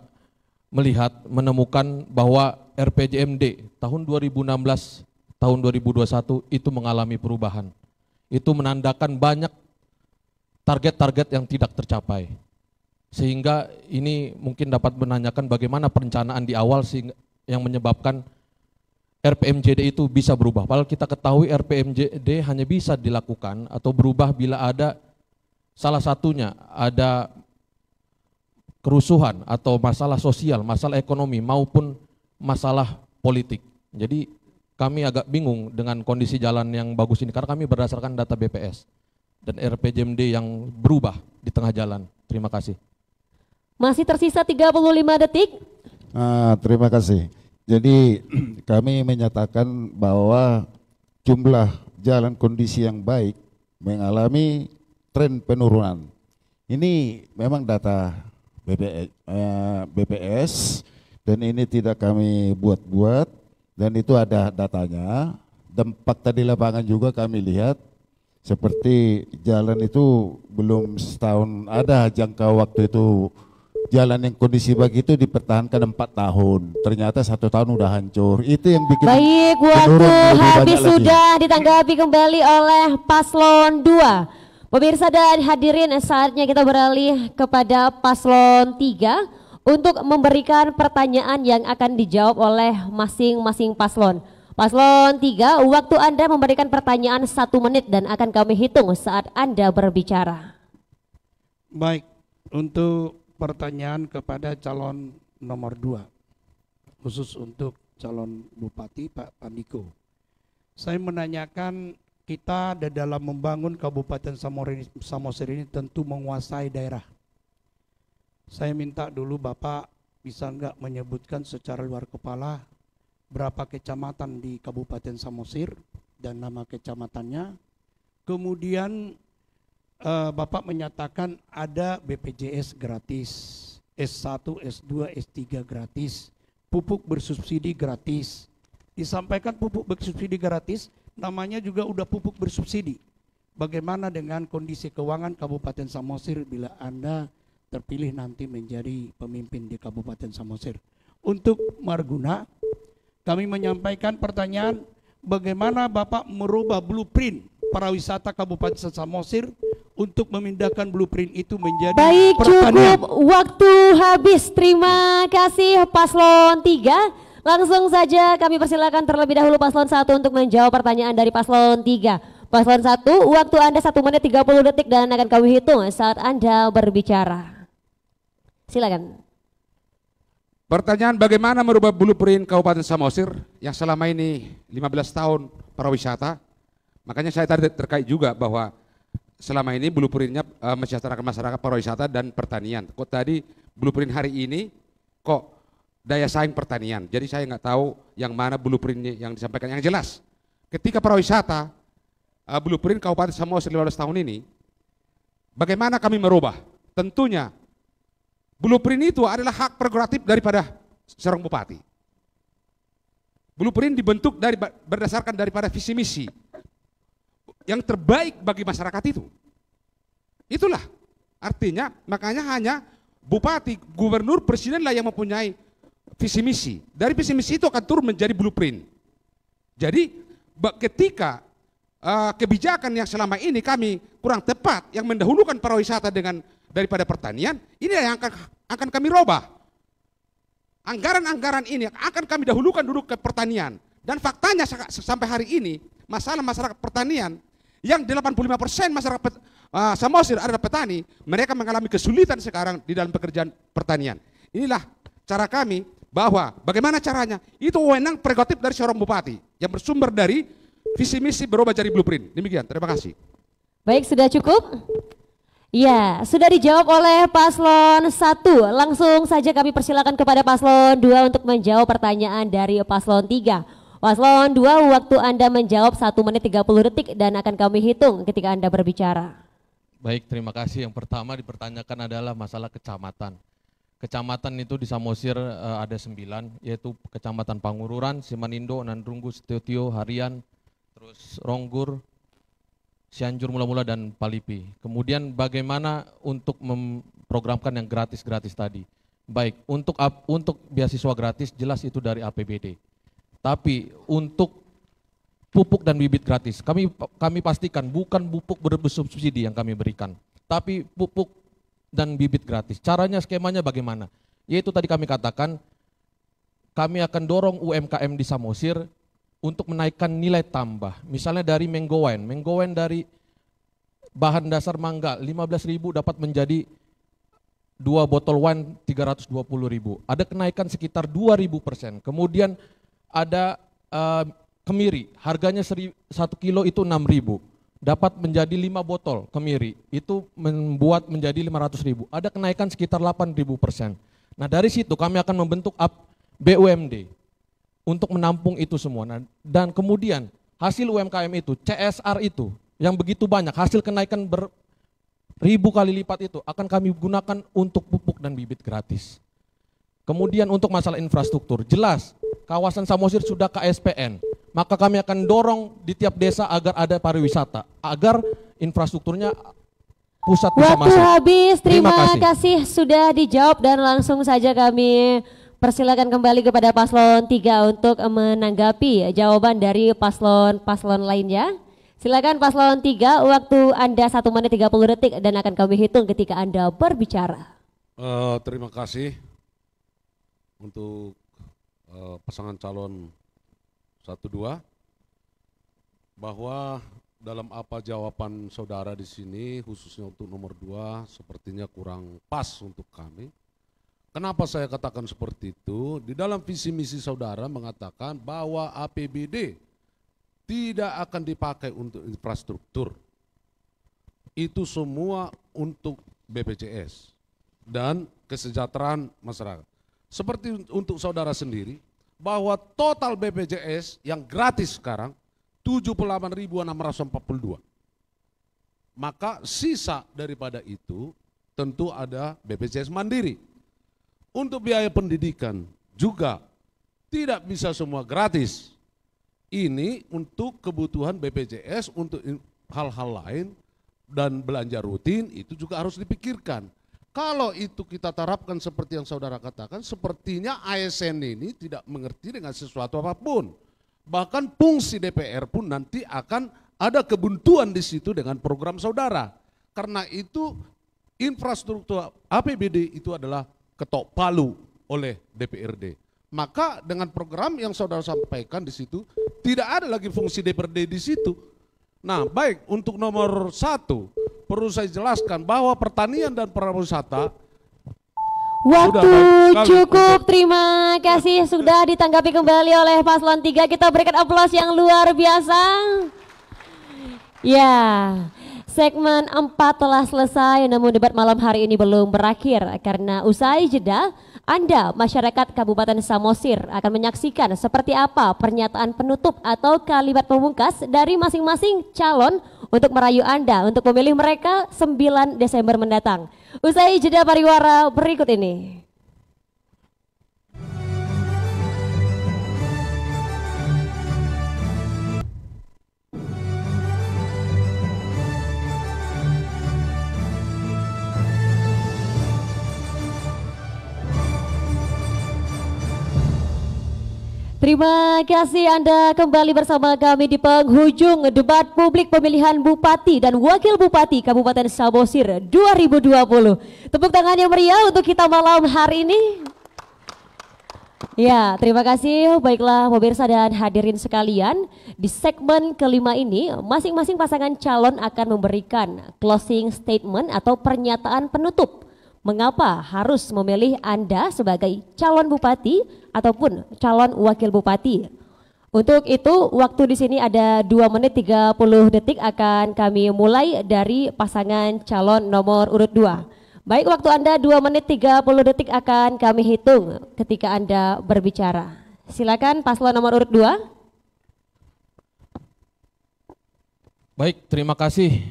melihat, menemukan bahwa RPJMD tahun 2016, tahun 2021 itu mengalami perubahan. Itu menandakan banyak target-target yang tidak tercapai. Sehingga ini mungkin dapat menanyakan bagaimana perencanaan di awal sehingga yang menyebabkan RPMJD itu bisa berubah. Padahal kita ketahui RPMJD hanya bisa dilakukan atau berubah bila ada salah satunya ada kerusuhan atau masalah sosial, masalah ekonomi maupun masalah politik. Jadi kami agak bingung dengan kondisi jalan yang bagus ini karena kami berdasarkan data BPS dan RPJMD yang berubah di tengah jalan. Terima kasih. Masih tersisa 35 detik. Terima kasih. Jadi kami menyatakan bahwa jumlah jalan kondisi yang baik mengalami tren penurunan. Ini memang data BPS dan ini tidak kami buat-buat dan itu ada datanya. Dan fakta di lapangan juga kami lihat seperti jalan itu belum setahun ada jangka waktu itu jalan yang kondisi begitu dipertahankan 4 tahun, ternyata 1 tahun udah hancur. Itu yang bikin baik, waktu habis sudah ditanggapi kembali oleh paslon 2. Pemirsa dan hadirin, saatnya kita beralih kepada paslon 3 untuk memberikan pertanyaan yang akan dijawab oleh masing-masing paslon. Paslon 3, waktu Anda memberikan pertanyaan 1 menit dan akan kami hitung saat Anda berbicara. Baik, untuk pertanyaan kepada calon nomor 2, khusus untuk calon Bupati Pak Pandiko. Saya menanyakan, kita dalam membangun Kabupaten Samosir ini tentu menguasai daerah. Saya minta dulu Bapak bisa enggak menyebutkan secara luar kepala berapa kecamatan di Kabupaten Samosir dan nama kecamatannya. Kemudian Bapak menyatakan ada BPJS gratis, S1, S2, S3 gratis, pupuk bersubsidi gratis. Disampaikan pupuk bersubsidi gratis, namanya juga udah pupuk bersubsidi. Bagaimana dengan kondisi keuangan Kabupaten Samosir bila Anda terpilih nanti menjadi pemimpin di Kabupaten Samosir? Untuk Marguna, kami menyampaikan pertanyaan, bagaimana Bapak merubah blueprint para wisata Kabupaten Samosir untuk memindahkan blueprint itu menjadi baik, pertanian. cukup, waktu habis. Terima kasih paslon 3. Langsung saja kami persilakan terlebih dahulu paslon 1 untuk menjawab pertanyaan dari paslon 3. Paslon 1, waktu Anda 1 menit 30 detik dan akan kami hitung saat Anda berbicara. Silakan. Pertanyaan, bagaimana merubah blueprint Kabupaten Samosir yang selama ini 15 tahun para wisata. Makanya saya tadi terkait juga bahwa selama ini blueprintnya mensejahterakan masyarakat pariwisata dan pertanian. Kok tadi blueprint hari ini kok daya saing pertanian. Jadi saya nggak tahu yang mana blueprintnya yang disampaikan. Yang jelas ketika pariwisata blueprint Kabupaten Samosir 15 tahun ini, bagaimana kami merubah? Tentunya blueprint itu adalah hak prerogatif daripada seorang bupati. Blueprint dibentuk berdasarkan daripada visi misi yang terbaik bagi masyarakat itu. Itulah artinya, makanya hanya bupati, gubernur, presidenlah yang mempunyai visi misi. Dari visi misi itu akan turun menjadi blueprint. Jadi ketika kebijakan yang selama ini kami kurang tepat, yang mendahulukan pariwisata daripada pertanian, ini yang akan kami robah. Anggaran-anggaran ini akan kami dahulukan dulu ke pertanian. Dan faktanya sampai hari ini, masalah masyarakat pertanian, yang 85% masyarakat Samosir adalah petani, mereka mengalami kesulitan sekarang di dalam pekerjaan pertanian. Inilah cara kami, bahwa bagaimana caranya, itu wewenang prerogatif dari seorang bupati, yang bersumber dari visi misi berubah jadi blueprint. Demikian, terima kasih. Baik, sudah cukup. Ya, sudah dijawab oleh paslon 1. Langsung saja kami persilakan kepada paslon 2 untuk menjawab pertanyaan dari paslon 3. Paslon 2, waktu Anda menjawab 1 menit 30 detik dan akan kami hitung ketika Anda berbicara. Baik, terima kasih. Yang pertama dipertanyakan adalah masalah kecamatan. Kecamatan itu di Samosir ada 9, yaitu Kecamatan Pangururan, Simanindo, Nandrunggu, Setio, Harian, terus Ronggur, Cianjur mula-mula dan Palipi. Kemudian bagaimana untuk memprogramkan yang gratis-gratis tadi? Baik, untuk beasiswa gratis jelas itu dari APBD. Tapi untuk pupuk dan bibit gratis, kami pastikan bukan pupuk bersubsidi yang kami berikan, tapi pupuk dan bibit gratis. Caranya, skemanya bagaimana? Yaitu tadi kami katakan, kami akan dorong UMKM di Samosir untuk menaikkan nilai tambah. Misalnya dari mango wine dari bahan dasar mangga 15.000 dapat menjadi 2 botol wine 320.000. Ada kenaikan sekitar 2.000%. Kemudian ada kemiri, harganya 1 kilo itu 6.000. Dapat menjadi 5 botol kemiri, itu membuat menjadi 500.000. Ada kenaikan sekitar 8.000%. Nah dari situ kami akan membentuk BUMD untuk menampung itu semua. Nah, dan kemudian hasil UMKM itu, CSR itu, yang begitu banyak, hasil kenaikan beribu kali lipat itu akan kami gunakan untuk pupuk dan bibit gratis. Kemudian untuk masalah infrastruktur, jelas kawasan Samosir sudah KSPN, maka kami akan dorong di tiap desa agar ada pariwisata, agar infrastrukturnya pusat bisa masuk. Waktu habis, terima kasih sudah dijawab dan langsung saja kami persilakan kembali kepada paslon 3 untuk menanggapi jawaban dari paslon lainnya. Silakan paslon 3, waktu Anda 1 menit 30 detik dan akan kami hitung ketika Anda berbicara. Terima kasih untuk pasangan calon 1-2, bahwa dalam apa jawaban saudara di sini, khususnya untuk nomor 2, sepertinya kurang pas untuk kami. Kenapa saya katakan seperti itu? Di dalam visi misi saudara mengatakan bahwa APBD tidak akan dipakai untuk infrastruktur. Itu semua untuk BPJS dan kesejahteraan masyarakat. Seperti untuk saudara sendiri, bahwa total BPJS yang gratis sekarang 78.642. Maka sisa daripada itu tentu ada BPJS Mandiri. Untuk biaya pendidikan juga tidak bisa semua gratis. Ini untuk kebutuhan BPJS, untuk hal-hal lain dan belanja rutin itu juga harus dipikirkan. Kalau itu kita terapkan seperti yang saudara katakan, sepertinya ASN ini tidak mengerti dengan sesuatu apapun. Bahkan fungsi DPR pun nanti akan ada kebuntuan di situ dengan program saudara. Karena itu infrastruktur APBD itu adalah ketok palu oleh DPRD. Maka dengan program yang saudara sampaikan di situ, tidak ada lagi fungsi DPRD di situ. Nah baik, untuk nomor 1, perlu saya jelaskan bahwa pertanian dan pariwisata. Waktu cukup, terima kasih sudah ditanggapi kembali oleh paslon 3. Kita berikan aplaus yang luar biasa. Ya, segmen 4 telah selesai, namun debat malam hari ini belum berakhir karena usai jeda, Anda masyarakat Kabupaten Samosir akan menyaksikan seperti apa pernyataan penutup atau kalimat pemungkas dari masing-masing calon untuk merayu Anda untuk memilih mereka 9 Desember mendatang. Usai jeda pariwara berikut ini. Terima kasih Anda kembali bersama kami di penghujung debat publik pemilihan Bupati dan Wakil Bupati Kabupaten Samosir 2020. Tepuk tangan yang meriah untuk kita malam hari ini. Ya, terima kasih. Baiklah pemirsa dan hadirin sekalian, di segmen kelima ini masing-masing pasangan calon akan memberikan closing statement atau pernyataan penutup. Mengapa harus memilih Anda sebagai calon bupati ataupun calon wakil bupati? Untuk itu waktu di sini ada 2 menit 30 detik akan kami mulai dari pasangan calon nomor urut 2. Baik, waktu Anda 2 menit 30 detik akan kami hitung ketika Anda berbicara. Silakan paslon nomor urut 2. Baik, terima kasih.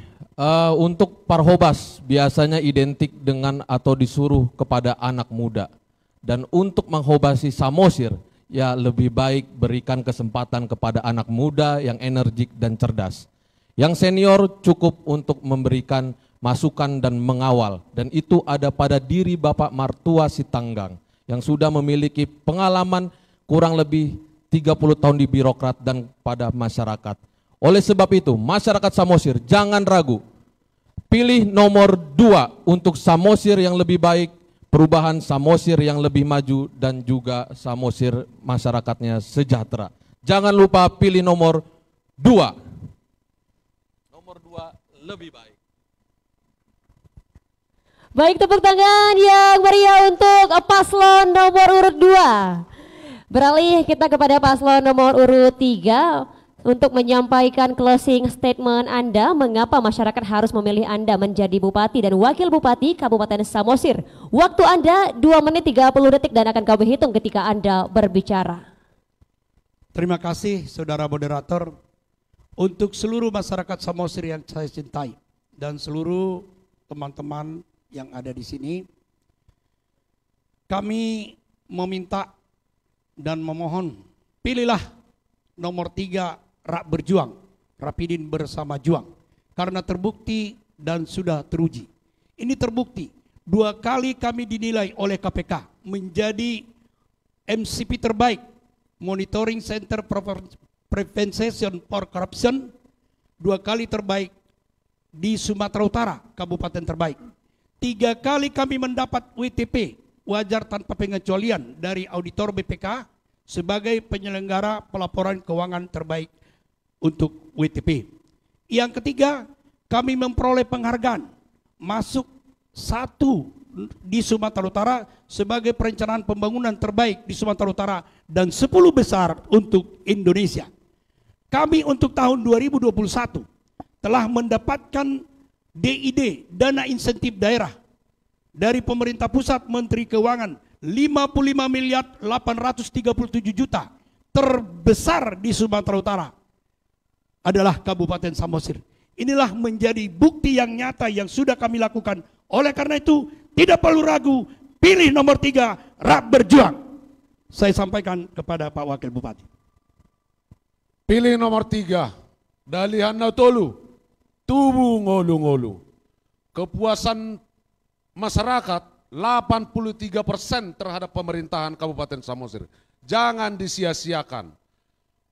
Untuk parhobas biasanya identik dengan atau disuruh kepada anak muda. Dan untuk menghobasi Samosir, ya lebih baik berikan kesempatan kepada anak muda yang energik dan cerdas. Yang senior cukup untuk memberikan masukan dan mengawal, dan itu ada pada diri Bapak Martua Sitanggang yang sudah memiliki pengalaman kurang lebih 30 tahun di birokrat dan pada masyarakat. Oleh sebab itu, masyarakat Samosir jangan ragu, pilih nomor 2 untuk Samosir yang lebih baik, perubahan Samosir yang lebih maju, dan juga Samosir masyarakatnya sejahtera. Jangan lupa pilih nomor 2. Nomor 2 lebih baik. Baik, tepuk tangan yang meriah untuk paslon nomor urut 2. Beralih kita kepada paslon nomor urut 3 untuk menyampaikan closing statement Anda mengapa masyarakat harus memilih Anda menjadi Bupati dan Wakil Bupati Kabupaten Samosir. Waktu Anda 2 menit 30 detik dan akan kami hitung ketika Anda berbicara. Terima kasih saudara moderator. Untuk seluruh masyarakat Samosir yang saya cintai dan seluruh teman-teman yang ada di sini, kami meminta dan memohon, pilihlah nomor 3 Rak Berjuang, Rapidin Bersama Juang, karena terbukti dan sudah teruji. Ini terbukti 2 kali kami dinilai oleh KPK menjadi MCP terbaik, Monitoring Center Prevention for Corruption, 2 kali terbaik di Sumatera Utara, kabupaten terbaik. 3 kali kami mendapat WTP, wajar tanpa pengecualian, dari auditor BPK sebagai penyelenggara pelaporan keuangan terbaik untuk WTP. Yang ketiga, kami memperoleh penghargaan masuk 1 di Sumatera Utara sebagai perencanaan pembangunan terbaik di Sumatera Utara dan 10 besar untuk Indonesia. Kami untuk tahun 2021 telah mendapatkan DID, dana insentif daerah, dari pemerintah pusat, Menteri Keuangan, 55.837.000.000, terbesar di Sumatera Utara adalah Kabupaten Samosir. Inilah menjadi bukti yang nyata yang sudah kami lakukan. Oleh karena itu, tidak perlu ragu, pilih nomor 3, Rak Berjuang. Saya sampaikan kepada Pak Wakil Bupati. Pilih nomor 3, Dalihan Nautolu, Tubuh Ngolu-Ngolu. Kepuasan masyarakat 83% terhadap pemerintahan Kabupaten Samosir. Jangan disia-siakan.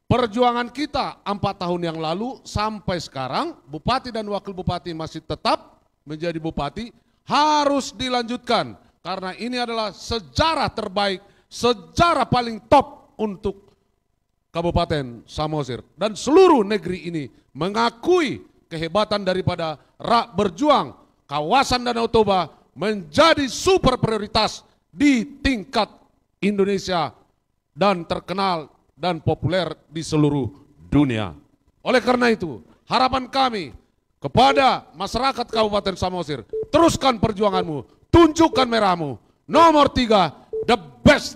Perjuangan kita 4 tahun yang lalu sampai sekarang, Bupati dan Wakil Bupati masih tetap menjadi Bupati, harus dilanjutkan. Karena ini adalah sejarah terbaik, sejarah paling top untuk Kabupaten Samosir. Dan seluruh negeri ini mengakui kehebatan daripada Rak Berjuang. Kawasan Danau Toba menjadi super prioritas di tingkat Indonesia dan terkenal dan populer di seluruh dunia. Oleh karena itu, harapan kami kepada masyarakat Kabupaten Samosir, teruskan perjuanganmu, tunjukkan merahmu. Nomor 3, the best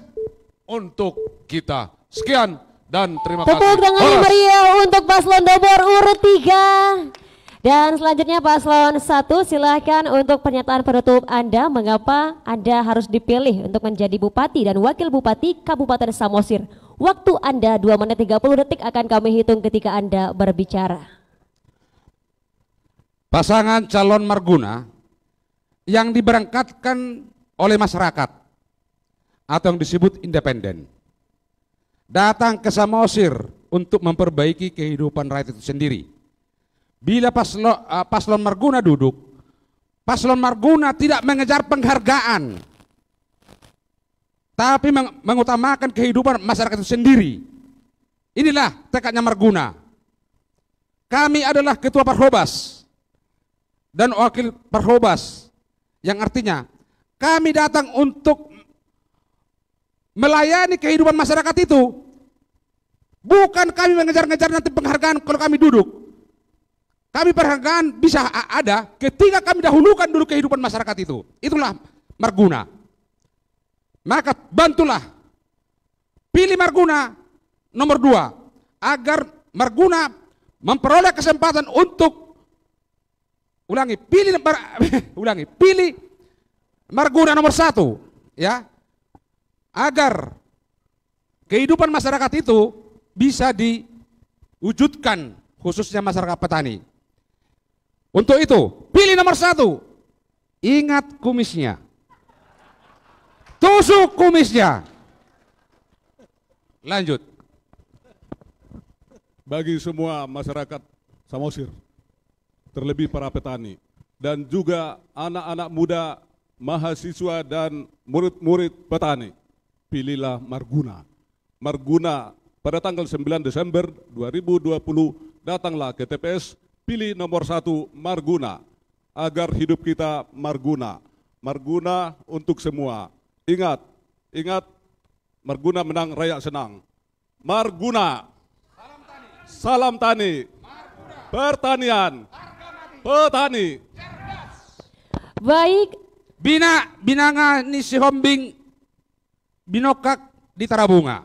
untuk kita. Sekian dan terima kasih. Tepuk tangan yang meriah untuk paslon nomor urut 3. Dan selanjutnya paslon 1, silahkan untuk pernyataan penutup Anda mengapa Anda harus dipilih untuk menjadi Bupati dan Wakil Bupati Kabupaten Samosir. Waktu Anda 2 menit 30 detik akan kami hitung ketika Anda berbicara. Pasangan calon Marguna yang diberangkatkan oleh masyarakat atau yang disebut independen datang ke Samosir untuk memperbaiki kehidupan rakyat itu sendiri. Bila paslon Marguna duduk, paslon Marguna tidak mengejar penghargaan, tapi mengutamakan kehidupan masyarakat itu sendiri. Inilah tekadnya Marguna. Kami adalah ketua Parhobas dan wakil Parhobas, yang artinya kami datang untuk melayani kehidupan masyarakat itu. Bukan kami mengejar-ngejar nanti penghargaan kalau kami duduk. Kami penghargaan bisa ada ketika kami dahulukan dulu kehidupan masyarakat itu. Itulah Marguna. Maka bantulah, pilih Marguna nomor 2 agar Marguna memperoleh kesempatan untuk pilih Marguna nomor 1 ya, agar kehidupan masyarakat itu bisa diwujudkan khususnya masyarakat petani. Untuk itu, pilih nomor 1. Ingat kumisnya. Tusuk kumisnya. Lanjut. Bagi semua masyarakat Samosir, terlebih para petani, dan juga anak-anak muda, mahasiswa dan murid-murid petani, pilihlah Marguna. Marguna pada tanggal 9 Desember 2020, datanglah ke TPS, pilih nomor 1 Marguna, agar hidup kita Marguna. Marguna untuk semua. Ingat, Marguna menang, rakyat senang. Marguna, salam tani, pertanian, petani. Baik. Binanga ni si Hombing binokak di Tarabunga.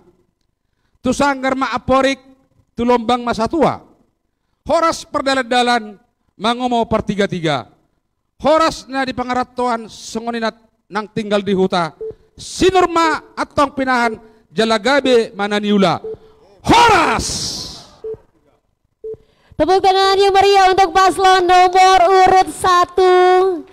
Tu sanggar maaporik tu lombang masa tua. Horas perdalan-dalan mangomo per 3-3. Horas na di pangaratuan songoninat nang tinggal di huta. Sinurma atong pinahan jalagabe mananiula. Horas! Tepuk tangan yang meriah untuk paslon nomor urut 1.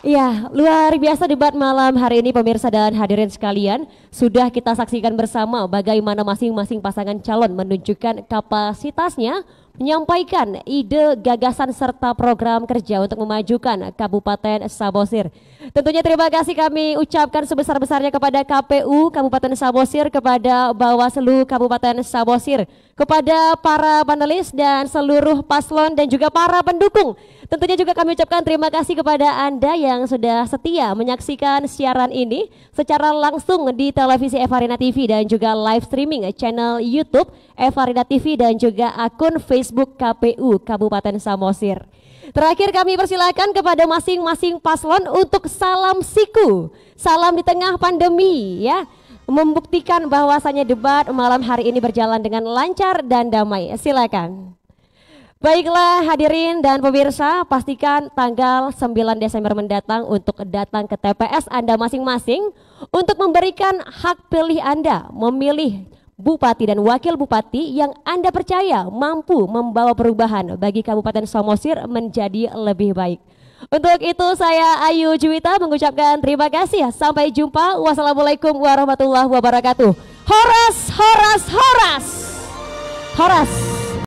Ya, luar biasa debat malam hari ini pemirsa dan hadirin sekalian. Sudah kita saksikan bersama bagaimana masing-masing pasangan calon menunjukkan kapasitasnya, menyampaikan ide, gagasan serta program kerja untuk memajukan Kabupaten Samosir. Tentunya terima kasih kami ucapkan sebesar-besarnya kepada KPU Kabupaten Samosir, kepada Bawaslu Kabupaten Samosir, kepada para panelis dan seluruh paslon dan juga para pendukung. Tentunya juga kami ucapkan terima kasih kepada Anda yang sudah setia menyaksikan siaran ini secara langsung di televisi Eva Arena TV dan juga live streaming channel YouTube Eva Arena TV dan juga akun Facebook KPU Kabupaten Samosir. Terakhir kami persilakan kepada masing-masing paslon untuk salam siku, salam di tengah pandemi ya, membuktikan bahwasannya debat malam hari ini berjalan dengan lancar dan damai. Silakan. Baiklah hadirin dan pemirsa, pastikan tanggal 9 Desember mendatang untuk datang ke TPS Anda masing-masing untuk memberikan hak pilih Anda memilih Bupati dan Wakil Bupati yang Anda percaya mampu membawa perubahan bagi Kabupaten Samosir menjadi lebih baik. Untuk itu saya Ayu Juwita mengucapkan terima kasih. Sampai jumpa. Wassalamualaikum warahmatullahi wabarakatuh. Horas, horas, horas. Horas.